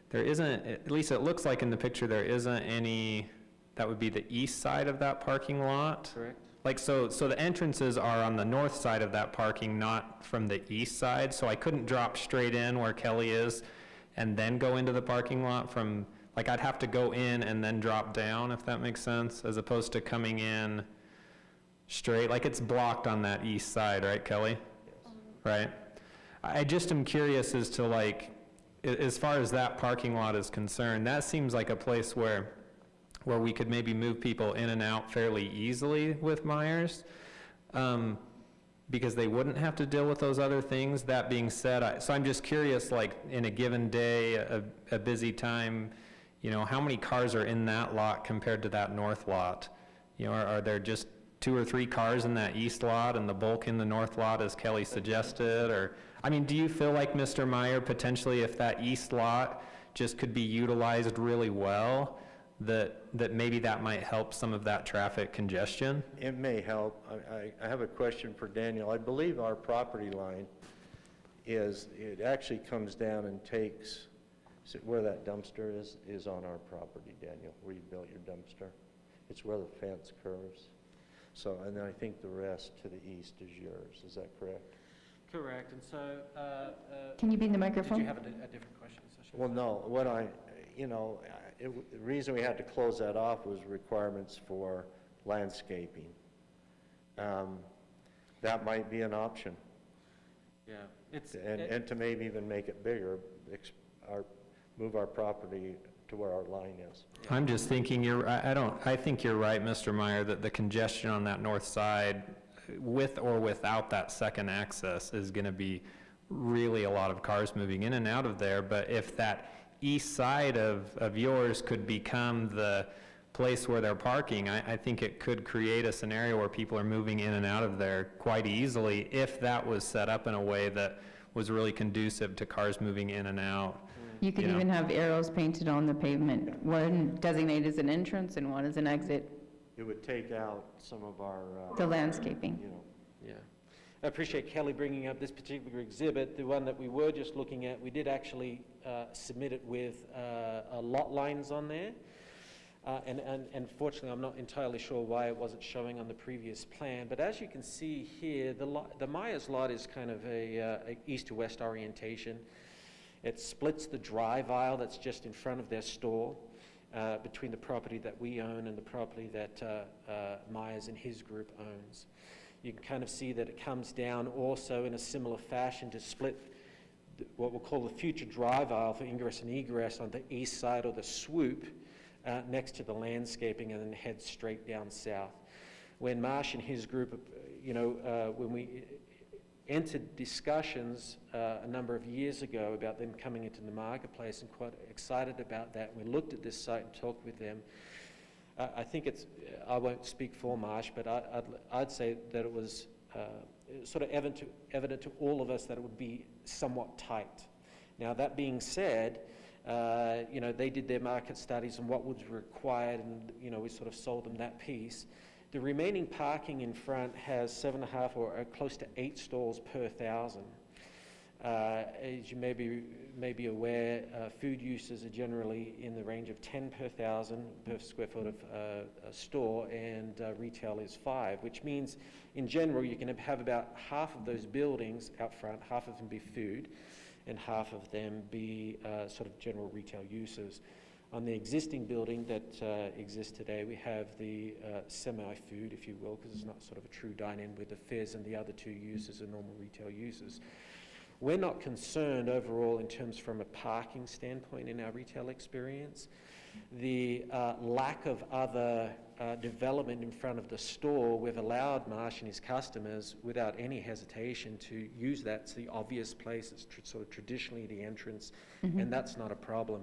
there isn't, at least it looks like in the picture, there isn't any, that would be the east side of that parking lot. Correct. Like, so the entrances are on the north side of that parking, not from the east side, so I couldn't drop straight in where Kelly is and then go into the parking lot from, like, I'd have to go in and then drop down, if that makes sense, as opposed to coming in straight. Like, it's blocked on that east side, right, Kelly? Yes. Right? I just am curious as to, like, as far as that parking lot is concerned, that seems like a place where we could maybe move people in and out fairly easily with Myers, because they wouldn't have to deal with those other things. That being said, so I'm just curious, like, in a given day, a busy time, how many cars are in that lot compared to that north lot? Are there just 2 or 3 cars in that east lot and the bulk in the north lot, as Kelly suggested? Or, do you feel like, Mr. Meyer, potentially if that east lot just could be utilized really well, that maybe that might help some of that traffic congestion? It may help. I have a question for Daniel. I believe our property line it actually comes down and takes, where that dumpster is on our property, Daniel, where you built your dumpster. It's where the fence curves. So, and then I think the rest to the east is yours. Is that correct? Correct, and so... Can you be in the microphone? Did you have a different question? Well, no. The reason we had to close that off was requirements for landscaping. That might be an option. Yeah. And to maybe even make it bigger, move our property to where our line is. I'm just thinking I think you're right, Mr. Meyer, that the congestion on that north side, with or without that second access, is going to be really a lot of cars moving in and out of there. But if that east side of yours could become the place where they're parking, I think it could create a scenario where people are moving in and out of there quite easily if that was set up in a way that was really conducive to cars moving in and out. You could even have arrows painted on the pavement, one designated as an entrance and one as an exit. It would take out some of our... the landscaping. Yeah. I appreciate Kelly bringing up this particular exhibit. The one that we were just looking at, we did actually submit it with lot lines on there. And fortunately, I'm not entirely sure why it wasn't showing on the previous plan. But as you can see here, the Myers lot is kind of a east to west orientation. It splits the drive aisle that's just in front of their store between the property that we own and the property that Myers and his group owns. You can kind of see that it comes down also in a similar fashion to split what we'll call the future drive aisle for ingress and egress on the east side, or the swoop, next to the landscaping, and then head straight down south. When Marsh and his group, when we entered discussions a number of years ago about them coming into the marketplace, and quite excited about that, we looked at this site and talked with them. I think I won't speak for Marsh, but I'd say that it was sort of evident to all of us that it would be somewhat tight. Now, that being said, they did their market studies and what was required, and we sort of sold them that piece. The remaining parking in front has 7.5 or close to 8 stalls per 1,000. As you may be aware, food uses are generally in the range of 10 per 1,000 per square foot of a store, and retail is 5, which means in general you can have about half of those buildings out front, half of them be food, and half of them be sort of general retail uses. On the existing building that exists today, we have the semi-food, if you will, because it's not sort of a true dine-in, with the fizz, and the other 2 uses are normal retail uses. We're not concerned overall in terms from a parking standpoint in our retail experience. The lack of other development in front of the store, we've allowed Marsh and his customers without any hesitation to use that. It's the obvious place, it's sort of traditionally the entrance, and that's not a problem.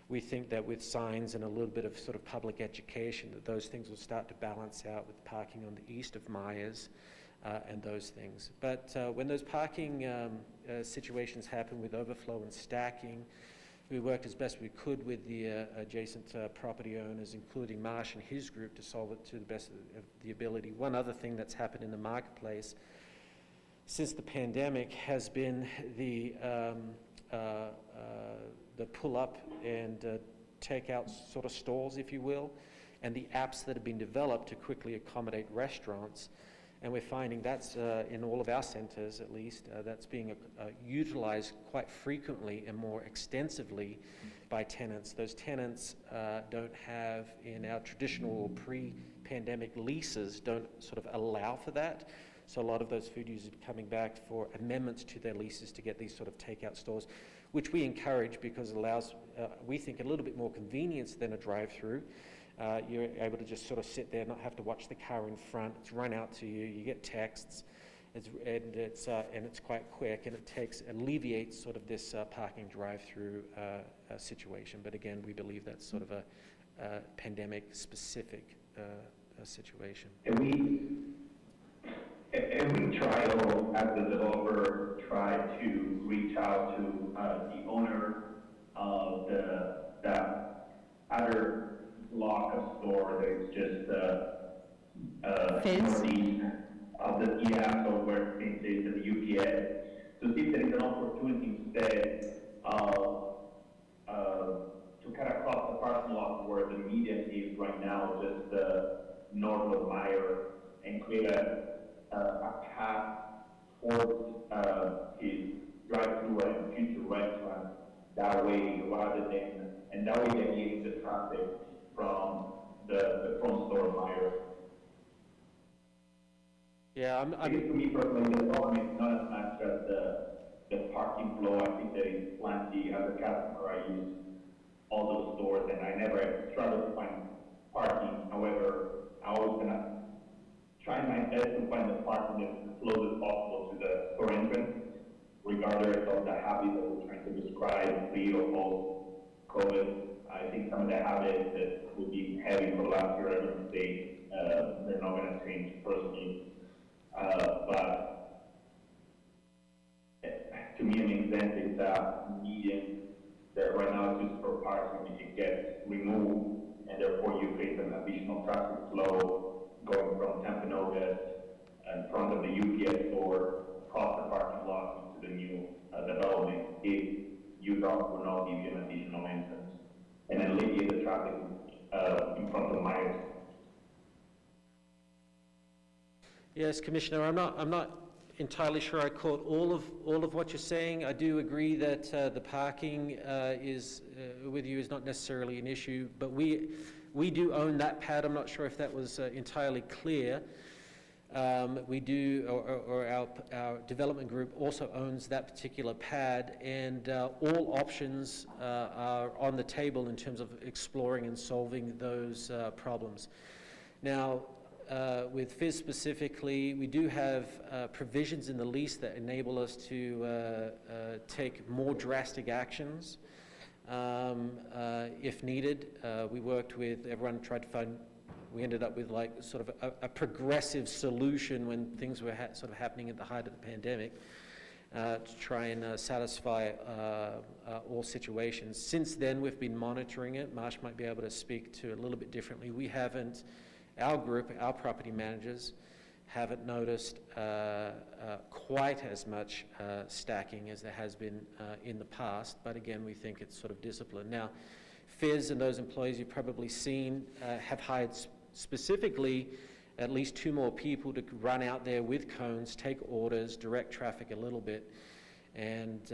We think that with signs and a little bit of sort of public education, that those things will start to balance out with parking on the east of Myers and those things. But when those parking situations happen with overflow and stacking, we worked as best we could with the adjacent property owners, including Marsh and his group, to solve it to the best of the ability. One other thing that's happened in the marketplace since the pandemic has been the pull-up and take-out sort of stalls, if you will, and the apps that have been developed to quickly accommodate restaurants. And we're finding that's, in all of our centers at least, that's being utilized quite frequently and more extensively by tenants. Those tenants don't have, in our traditional pre-pandemic leases, don't sort of allow for that. So a lot of those food users are coming back for amendments to their leases to get these sort of take-out stores, which we encourage because it allows, we think, a little bit more convenience than a drive-through. You're able to just sort of sit there, not have to watch the car in front. It's run out to you. You get texts, and it's quite quick, and it alleviates sort of this parking drive-through situation. But again, we believe that's sort of a pandemic-specific situation. And we try, as the developer, try to reach out to the owner of the other block of store that is just Fizz? northeast of the, yeah, so where things is at the UPS. To see if there is an opportunity instead to kind of cross the parking lot where the median is right now, just north of Meyer, and create a path towards his drive-through and future restaurant that way, rather than, and that way deviating the traffic from the front store of Meyer. Yeah, Because to me personally, the problem is not as much as the parking flow. I think there is plenty. As a customer, I use all those stores, and I never struggle to find parking. However, I always gonna try my best to find the parking as close as possible to the store entrance, regardless of the habits that we're trying to describe, pre or post-COVID. I think some of the habits that would be heavy for last year are going to stay. They're not going to change personally. But to me, it makes sense it's that median that right now is just for parking. It gets removed, and therefore you face an additional traffic flow going from Tampanogos in front of the UPS store across the parking lot into the new development if UDOT will not give you an additional entrance and alleviate the traffic in front of Myers. Yes, Commissioner, I'm not entirely sure I caught all of what you're saying. I do agree that the parking with you is not necessarily an issue, but we do own that pad. I'm not sure if that was entirely clear. We do, or our development group also owns that particular pad, and all options are on the table in terms of exploring and solving those problems. Now, with Fizz specifically, we do have provisions in the lease that enable us to take more drastic actions if needed. We worked with everyone, tried to find, we ended up with like sort of a progressive solution when things were sort of happening at the height of the pandemic to try and satisfy all situations. Since then, we've been monitoring it. Marsh might be able to speak to it a little bit differently. We haven't, our group, our property managers, haven't noticed quite as much stacking as there has been in the past, but again, we think it's sort of discipline. Now, Fizz and those employees you've probably seen have hired specifically at least 2 more people to run out there with cones, take orders, direct traffic a little bit, and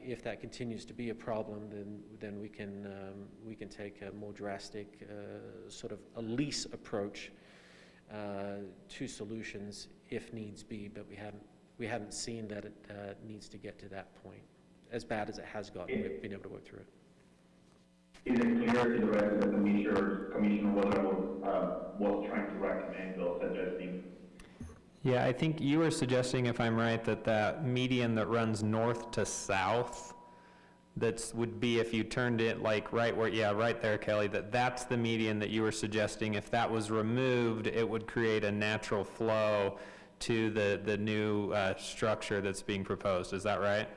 if that continues to be a problem, then we can take a more drastic sort of a lease approach to solutions if needs be, but we haven't seen that it needs to get to that point. As bad as it has gotten, we've been able to work through it. Is it clear to the rest of the Commissioner what I was trying to recommend or suggesting? Yeah, I think you were suggesting, if I'm right, that median that runs north to south, would be if you turned it like right where, yeah, right there, Kelly, that's the median that you were suggesting. If that was removed, it would create a natural flow to the new structure that's being proposed. Is that right?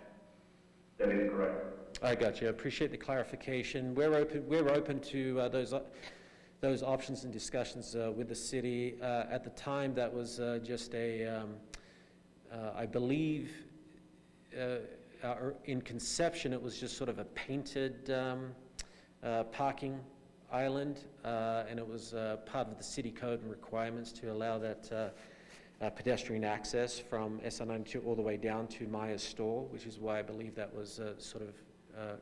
That is correct. I got you. I appreciate the clarification. We're open to those options and discussions with the city. At the time, that was just I believe, in conception, it was just sort of a painted parking island, and it was part of the city code and requirements to allow that pedestrian access from SR92 all the way down to Maya's store, which is why I believe that was sort of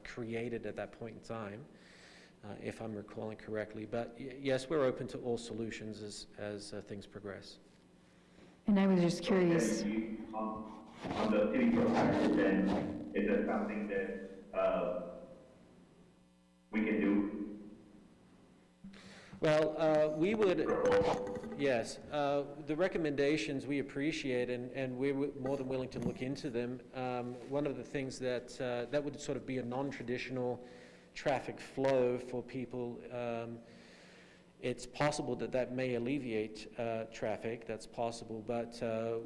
created at that point in time, if I'm recalling correctly. But yes, we're open to all solutions as things progress. And I was just curious. On the city perspective, then, is that something that we can do? Well, we would, yes. The recommendations we appreciate, and we're more than willing to look into them. One of the things that would sort of be a non-traditional traffic flow for people It's possible that that may alleviate traffic, that's possible, but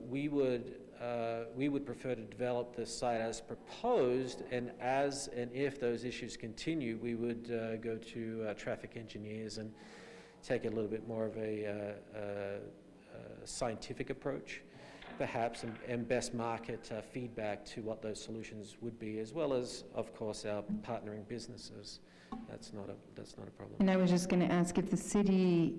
we would prefer to develop this site as proposed, and as and if those issues continue, we would go to traffic engineers and take a little bit more of a scientific approach, perhaps, and best market feedback to what those solutions would be, as well as, of course, our partnering businesses. That's not a problem. And I was just going to ask if the city,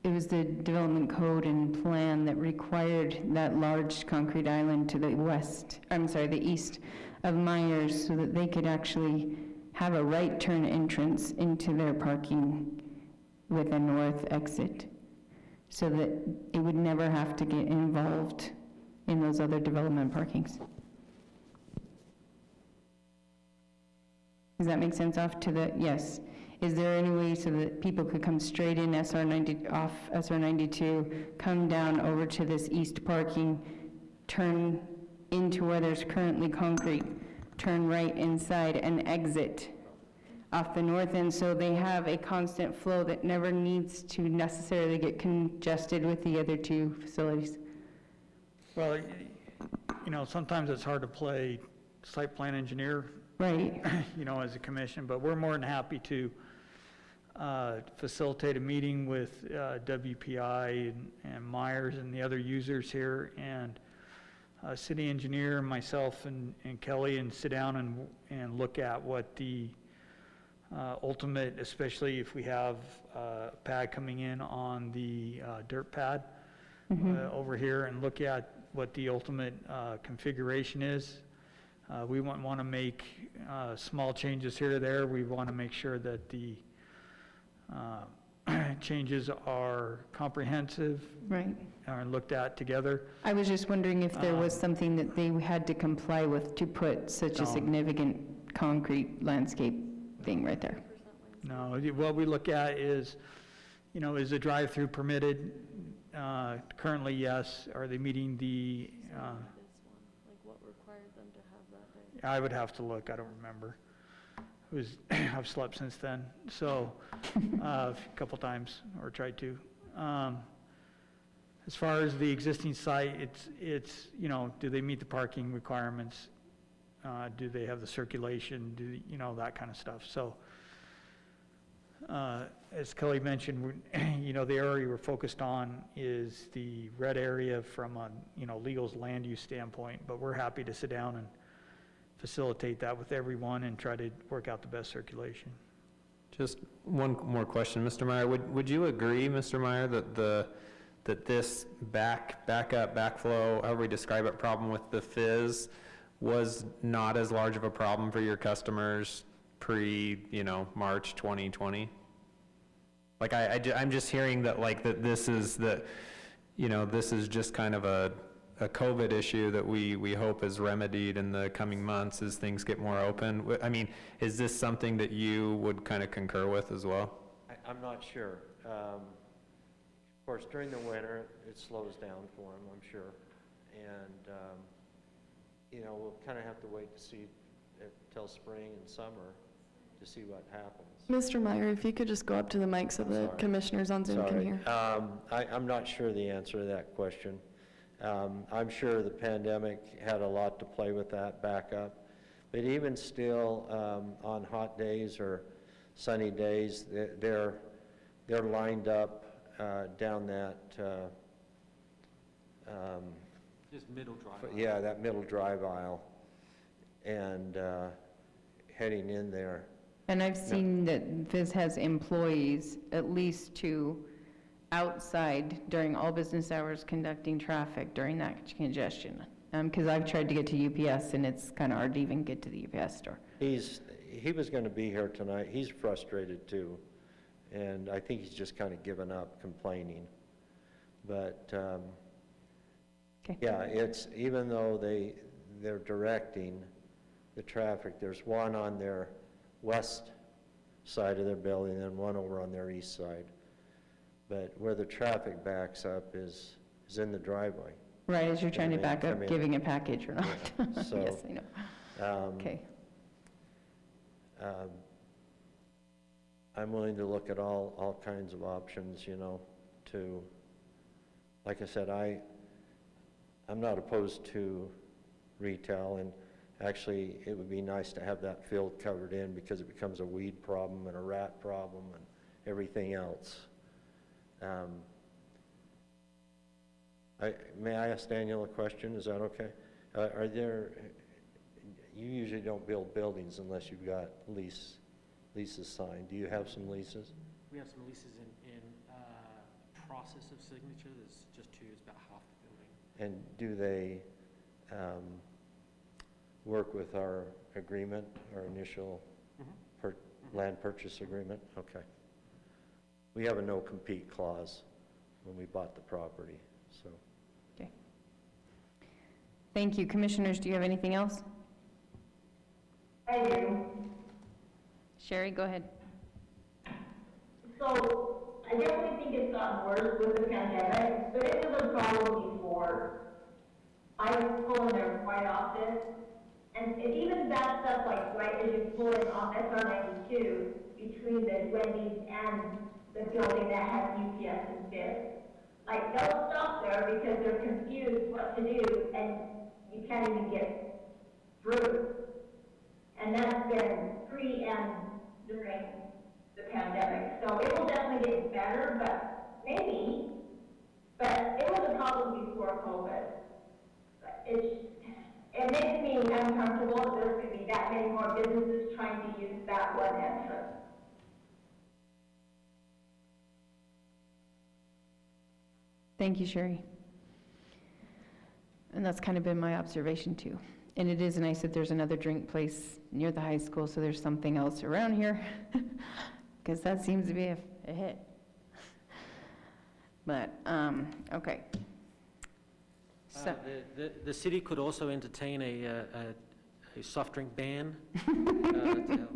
it was the development code and plan that required that large concrete island to the the east of Myers, so that they could actually have a right turn entrance into their parking with a north exit, so that it would never have to get involved in those other development parkings. Does that make sense off to the, yes. Is there any way so that people could come straight in off SR92, come down over to this east parking, turn into where there's currently concrete, turn right inside and exit off the north end, so they have a constant flow that never needs to necessarily get congested with the other two facilities? Well, sometimes it's hard to play site plan engineer, right? As a commission, but we're more than happy to facilitate a meeting with WPI and Myers and the other users here, and city engineer, myself and Kelly, and sit down and look at what the ultimate, especially if we have a pad coming in on the dirt pad over here, and look at what the ultimate configuration is. We wouldn't want to make small changes here or there. We want to make sure that the changes are comprehensive, right, are looked at together. I was just wondering if there was something that they had to comply with to put such a significant concrete landscape thing right there. No, what we look at is, is the drive-through permitted? Currently, yes. Are they meeting the? What required them to have that day? I would have to look. I don't remember. I've slept since then, so a couple times, or tried to. As far as the existing site, it's do they meet the parking requirements? Do they have the circulation? That kind of stuff. So, as Kelly mentioned, the area we're focused on is the red area from a legal's land use standpoint. But we're happy to sit down and facilitate that with everyone and try to work out the best circulation. Just one more question, Mr. Meyer. Would you agree, Mr. Meyer, that this backflow, however we describe it, problem with the fizz was not as large of a problem for your customers March 2020? Like I'm just hearing that that this is just kind of a COVID issue that we hope is remedied in the coming months as things get more open. I mean, is this something that you would kind of concur with as well? I'm not sure. Of course, during the winter, it slows down for them, I'm sure. And, we'll kind of have to wait to see till spring and summer to see what happens. Mr. Meyer, if you could just go up to the mic so the commissioners on Zoom can hear. I'm not sure the answer to that question. I'm sure the pandemic had a lot to play with that backup. But even still, on hot days or sunny days, they're lined up down that Just middle drive. Yeah, that middle drive aisle, and heading in there. And I've seen that Fizz has employees, at least two, outside during all business hours conducting traffic during that congestion. Because I've tried to get to UPS, and it's kind of hard to even get to the UPS store. He was going to be here tonight. He's frustrated too, and I think he's just kind of given up complaining. But yeah, it's even though they're directing the traffic, there's one on their west side of their building and one over on their east side. But where the traffic backs up is in the driveway. Right, as you're trying to back up, giving a package or not. Yeah. So, yes, I know. Okay. I'm willing to look at all kinds of options, you know, to, like I said, I'm not opposed to retail, and actually it would be nice to have that field covered in because it becomes a weed problem and a rat problem and everything else. May I ask Daniel a question? Is that okay? You usually don't build buildings unless you've got leases signed. Do you have some leases? We have some leases in process of signature. There's just two, it's about half the building. And do they work with our agreement, our initial land purchase agreement? Okay. We have a no-compete clause when we bought the property, so. Okay. Thank you. Commissioners, do you have anything else? I do. Sherry, go ahead. So, I definitely think it's gotten worse with the pandemic, but it was a problem before. I pull in there quite often, and it even backs up, like, right as you pull in off SR 92, between the Wendy's and the building that has UPS and FIS. Like, they'll stop there because they're confused what to do, and you can't even get through. And that's been pre and during the pandemic. So it will definitely get better, but maybe. But it was a problem before COVID. But it makes me uncomfortable that there's going to be that many more businesses trying to use that one entrance. Thank you, Sherry. And that's kind of been my observation too. And it is nice that there's another drink place near the high school, so there's something else around here, because that seems to be a hit. But, okay. So, The city could also entertain a soft drink ban. To help.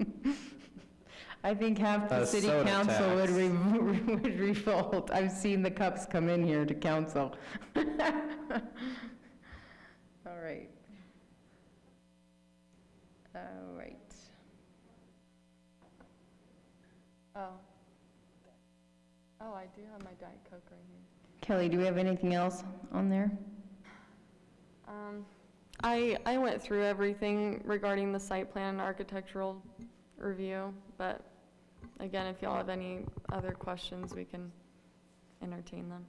I think half the city council would revolt. I've seen the cups come in here to council. All right. All right. Oh, I do have my Diet Coke right here. Kelly, do we have anything else on there? I went through everything regarding the site plan and architectural review, but again, if y'all have any other questions, we can entertain them.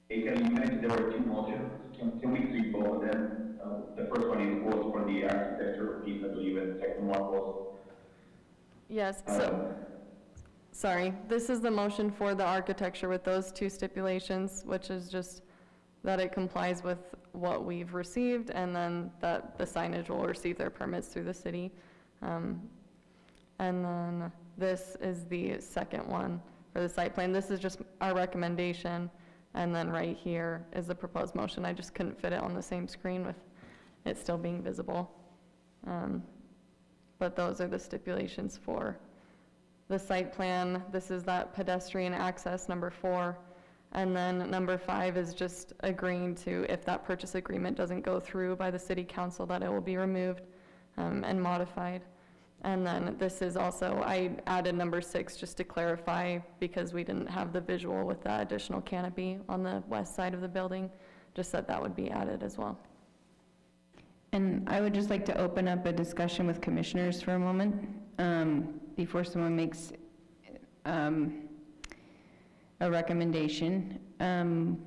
Hey, Kelly, you mentioned there were two motions. Can we treat both of them? The first one was for the architectural piece, I believe, and the second one was... Yes, so, sorry, this is the motion for the architecture with those two stipulations, which is just that it complies with what we've received, and then that the signage will receive their permits through the city. And then this is the second one for the site plan. This is just our recommendation, and then right here is the proposed motion. I just couldn't fit it on the same screen with it still being visible. But those are the stipulations for the site plan. This is that pedestrian access, number 4. And then number 5 is just agreeing to, if that purchase agreement doesn't go through by the city council, that it will be removed and modified. And then this is also, I added number 6 just to clarify, because we didn't have the visual with that additional canopy on the west side of the building, just that that would be added as well. And I would just like to open up a discussion with commissioners for a moment before someone makes a recommendation. I'm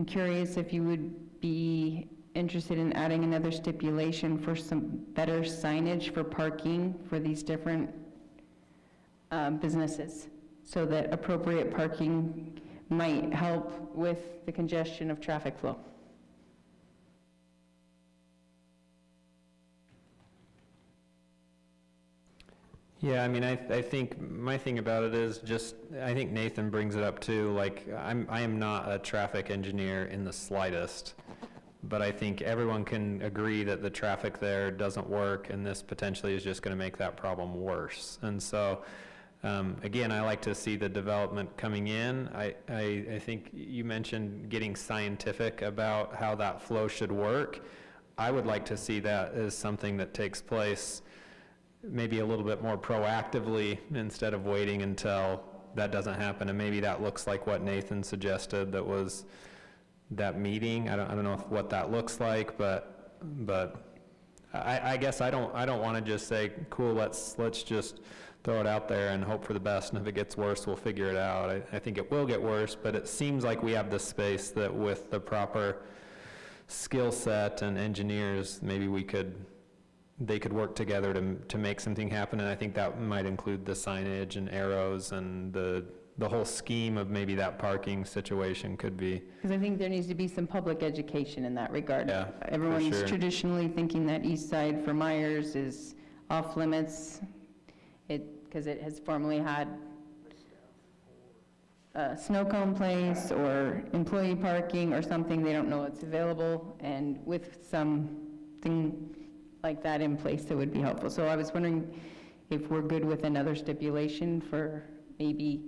curious if you would be interested in adding another stipulation for some better signage for parking for these different businesses, so that appropriate parking might help with the congestion of traffic flow. Yeah, I mean, I think my thing about it is just, I think Nathan brings it up too, like, I am not a traffic engineer in the slightest, but I think everyone can agree that the traffic there doesn't work, and this potentially is just going to make that problem worse. And so, again, I like to see the development coming in. I think you mentioned getting scientific about how that flow should work. I would like to see that as something that takes place maybe a little bit more proactively instead of waiting until that doesn't happen. And maybe that looks like what Nathan suggested, that was that meeting. I don't know what that looks like, but I guess I don't want to just say, cool, let's just throw it out there and hope for the best, and if it gets worse, we'll figure it out. I think it will get worse, but it seems like we have the space that with the proper skill set and engineers, maybe they could work together to make something happen, and I think that might include the signage and arrows and the whole scheme of maybe that parking situation could be. Because I think there needs to be some public education in that regard. Yeah, for Everyone's sure. traditionally thinking that east side for Myers is off limits, because it has formerly had a snow cone place or employee parking or something. They don't know it's available, and with something like that in place, that would be helpful. So I was wondering if we're good with another stipulation for maybe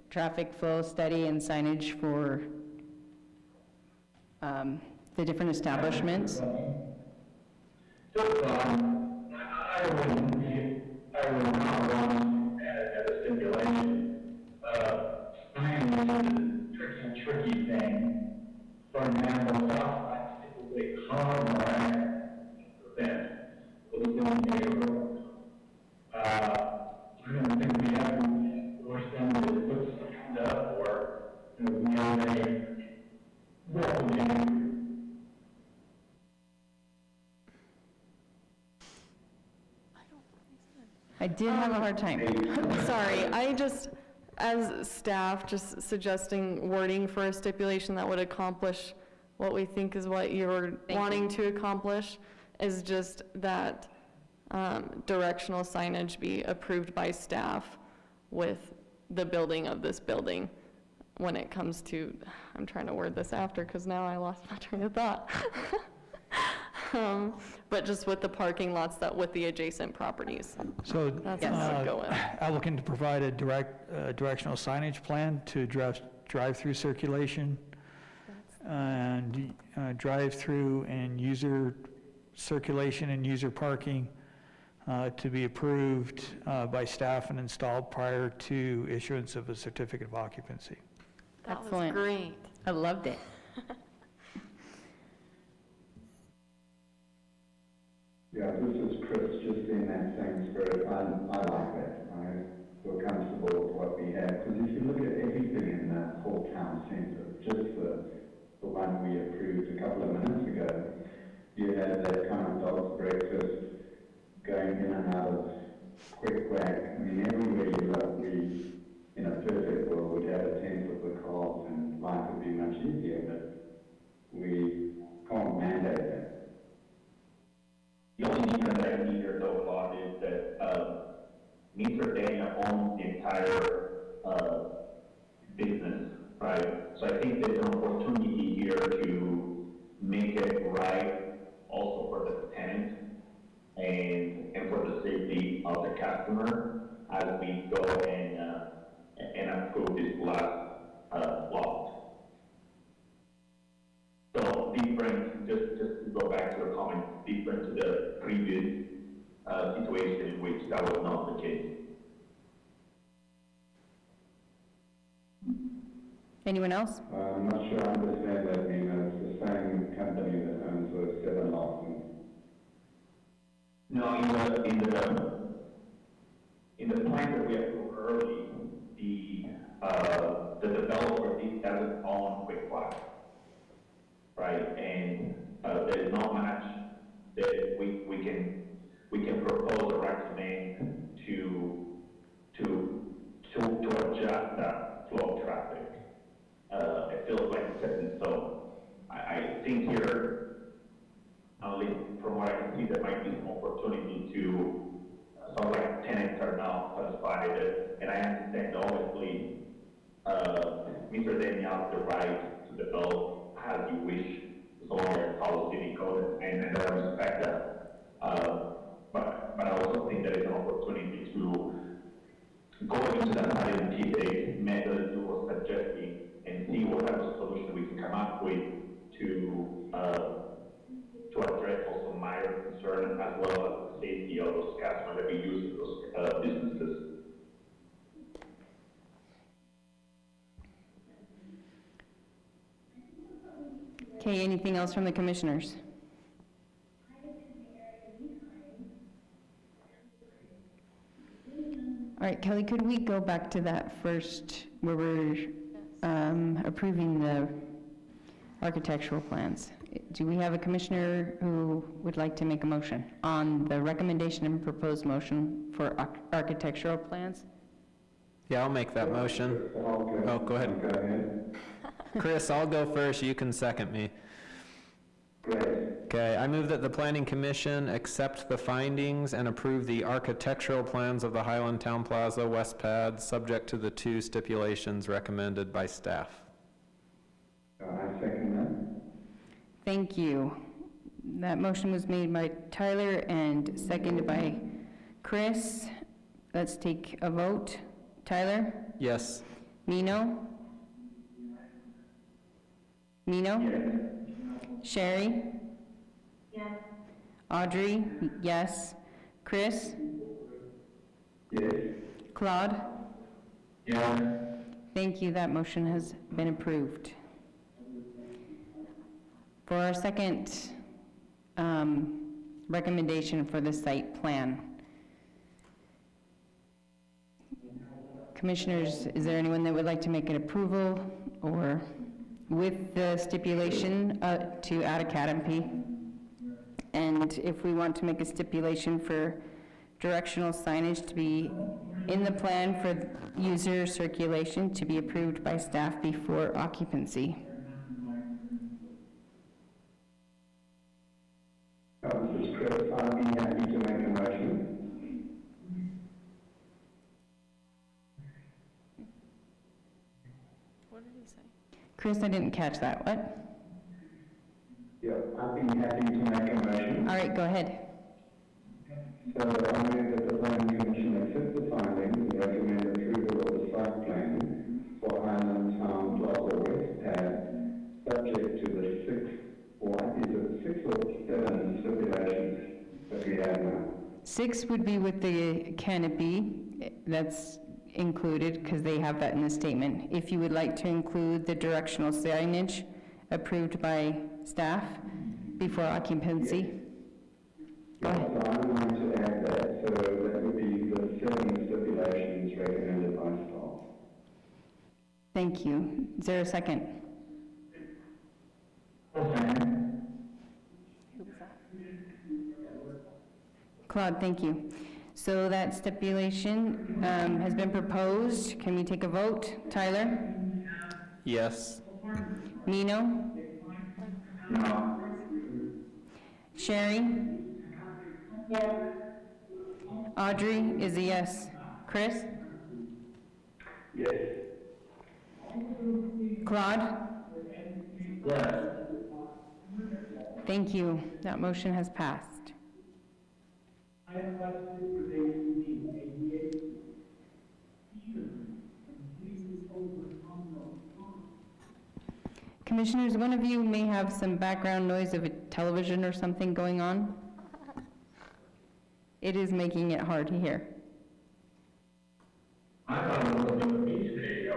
traffic flow study and signage for the different establishments. Just, I would not want as a stipulation. Signage is a tricky thing. For example, stop signs typically come around event. I don't think we have to force them to put something up or, what would you do? I did have a hard time. Sorry, as staff, just suggesting wording for a stipulation that would accomplish what we think is what you're wanting to accomplish, is just that directional signage be approved by staff with the building of this building when it comes to, I'm trying to word this after because now I lost my train of thought. But just with the parking lots with the adjacent properties. So, That's what I would go with. applicant to provide a directional signage plan to address drive-through circulation and drive-through and user circulation and user parking to be approved by staff and installed prior to issuance of a certificate of occupancy. That was Excellent. great. I loved it. Yeah, this is Chris, just in that same spirit. I like that. I feel comfortable with what we have. Because if you look at everything in that whole town centre, just the one we approved a couple of minutes ago, you had that kind of dog's breakfast going in and out of quick whack. I mean, everywhere you look, we, in a perfect world, would have a tent with the cars and life would be much easier, but we can't mandate that. The only difference that I need here though, Claude, is that Mr. Daniel owns the entire business, right? So I think there's an opportunity here to make it right also for the tenant and for the safety of the customer as we go and approve this last lot. So different, just to go back to your comment, different to the previous situation in which that was not the case. Anyone else? I'm not sure I understand that, Nina. It's the same company that owns the 7 lots. No, in the plan that we approved early, the developer doesn't own Quick Flash, right? And there's not much that we can propose or recommend to adjust that flow of traffic. It feels like it's set in stone. I think here, at least from what I can see, there might be some opportunity to, sounds like tenants are now satisfied, and I understand obviously, Mr. Daniel has the right to develop as you wish, as long as it follows city code, and I respect that. But I also think there is an opportunity to go into that scientific method you were suggesting and see what type of solution we can come up with to address also minor concern as well as the safety of of those customers that we use in those businesses. Okay, anything else from the commissioners? All right, Kelly, could we go back to that first, where we're approving the architectural plans? Do we have a commissioner who would like to make a motion on the recommendation and proposed motion for architectural plans? Yeah, I'll make that motion. Oh, go ahead. Chris, I'll go first. You can second me. Okay, I move that the Planning Commission accept the findings and approve the architectural plans of the Highland Town Plaza West Pad, subject to the 2 stipulations recommended by staff. I second that. Thank you. That motion was made by Tyler and seconded by Chris. Let's take a vote. Tyler? Yes. Nino? Nino? Yes. Sherry? Yes. Audrey? Yes. Chris? Yes. Claude? Yes. Thank you. That motion has been approved. For our second recommendation for the site plan. Commissioners, is there anyone that would like to make an approval or with the stipulation to add a canopy? And if we want to make a stipulation for directional signage to be in the plan for user circulation to be approved by staff before occupancy. This is Chris. I'd be happy to make a motion. What did he say? Chris, I didn't catch that. What? Yep, I'd be happy to make a motion. All right, go ahead. So I move that the Planning Commission accept the findings and recommend approval of the site plan for Highland Town Plaza West Pad, subject to the 6 or 7 stipulations that we have now. 6 would be with the canopy. That's included because they have that in the statement. If you would like to include the directional signage approved by staff before occupancy. Go ahead. So I'm going to add that, so that would be the 7 stipulations recommended by staff. Thank you. Is there a second? Claude, thank you. So that stipulation has been proposed. Can we take a vote? Tyler? Yes. Nino? No. Sherry? Yes. Audrey is a yes. Chris? Yes. Claude? Yes. Thank you. That motion has passed. Commissioners, one of you may have some background noise of a television or something going on. It is making it hard to hear. I thought it was a different piece video.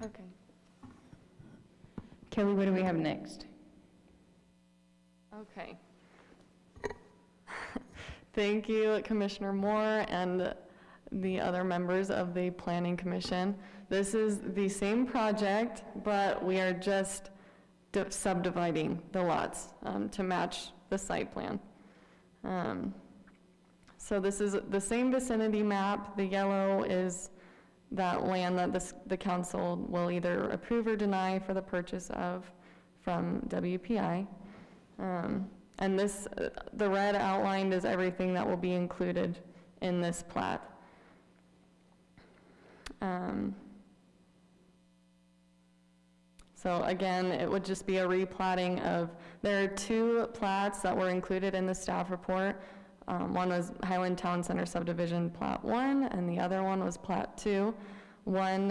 Okay. Kelly, what do we have next? Okay. Thank you, Commissioner Moore and the other members of the Planning Commission. This is the same project, but we are just subdividing the lots to match the site plan. So this is the same vicinity map. The yellow is that land that the council will either approve or deny for the purchase of from WPI. And this, the red outlined is everything that will be included in this plat. So again, it would just be a replatting of, there are 2 plats that were included in the staff report. One was Highland Town Center Subdivision Plat 1, and the other one was Plat 2. One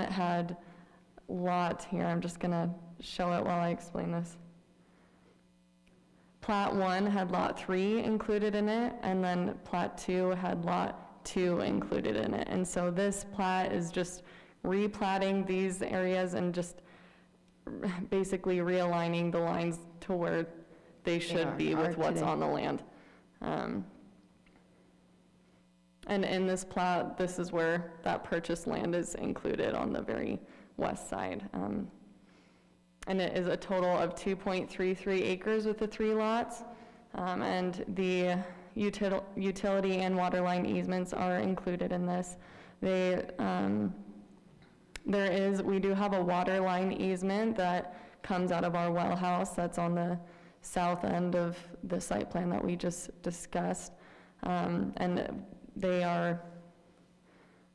lot here. I'm just going to show it while I explain this. Plat 1 had Lot 3 included in it, and then Plat 2 had Lot 2 included in it. And so this plat is just replatting these areas and just basically realigning the lines to where they should be with what's on the land. And in this plat, this is where that purchased land is included on the very west side. And it is a total of 2.33 acres with the 3 lots. And the utility and water line easements are included in this. We do have a water line easement that comes out of our well house that's on the south end of the site plan that we just discussed. And they are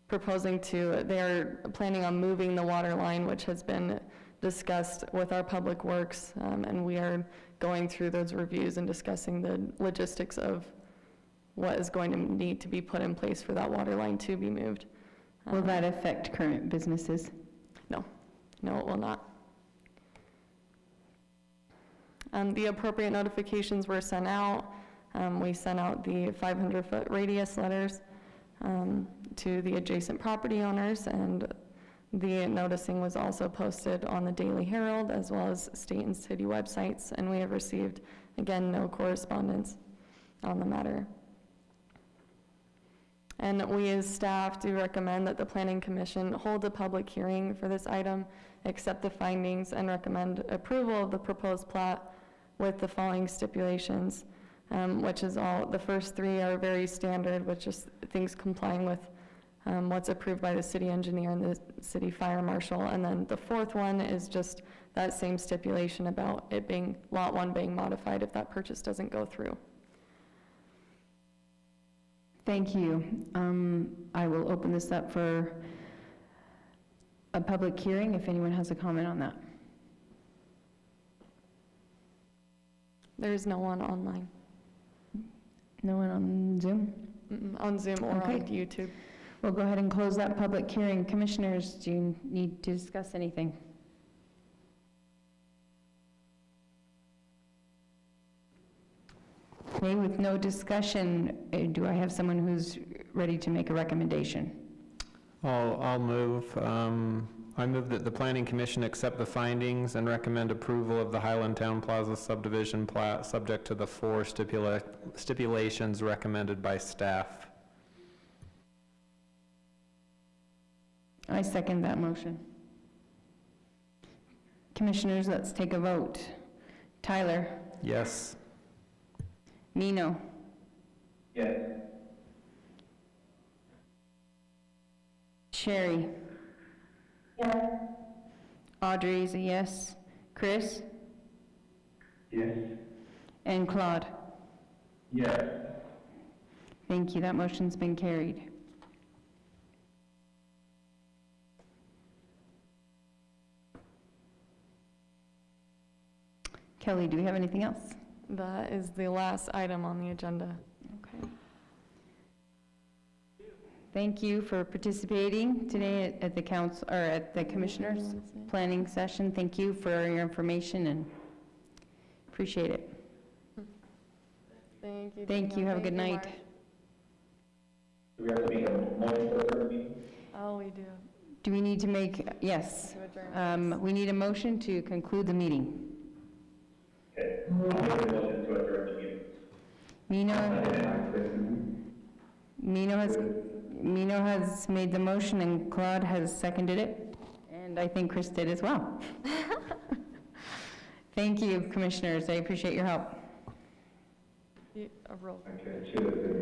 planning on moving the water line, which has been discussed with our public works, and we are going through those reviews and discussing the logistics of what is going to need to be put in place for that water line to be moved. Will that affect current businesses? No, it will not. The appropriate notifications were sent out. We sent out the 500-foot radius letters to the adjacent property owners, and the noticing was also posted on the Daily Herald as well as state and city websites, and we have received, again, no correspondence on the matter. And we as staff do recommend that the Planning Commission hold a public hearing for this item, accept the findings, and recommend approval of the proposed plat with the following stipulations, which is all, the first 3 are very standard, with just things complying with what's approved by the city engineer and the city fire marshal. And then the 4th one is just that same stipulation about it being, Lot 1 being modified if that purchase doesn't go through. Thank you. I will open this up for a public hearing if anyone has a comment on that. There is no one online. No one on Zoom? On Zoom or on YouTube. We'll go ahead and close that public hearing. Commissioners, do you need to discuss anything? Okay, with no discussion, do I have someone who's ready to make a recommendation? I'll move. I move that the Planning Commission accept the findings and recommend approval of the Highland Town Plaza subdivision plat, subject to the 4 stipulations recommended by staff. I second that motion. Commissioners, let's take a vote. Tyler? Yes. Nino? Yes. Sherry? Yes. Audrey is a yes. Chris? Yes. And Claude? Yes. Thank you. That motion's been carried. Kelly, do we have anything else? That is the last item on the agenda. Okay. Thank you for participating today at the council, or at the commissioners' planning session. Thank you for your information and appreciate it. Thank you. Thank you. Have a good night. Do we have to make a motion for the meeting? Oh, we do. Do we need to make, yes. To adjourn. We need a motion to conclude the meeting. Okay. I'll make a motion to adjourn the meeting. Mino has made the motion and Claude has seconded it, and I think Chris did as well. Thank you, commissioners. I appreciate your help. A roll. Okay, cheers.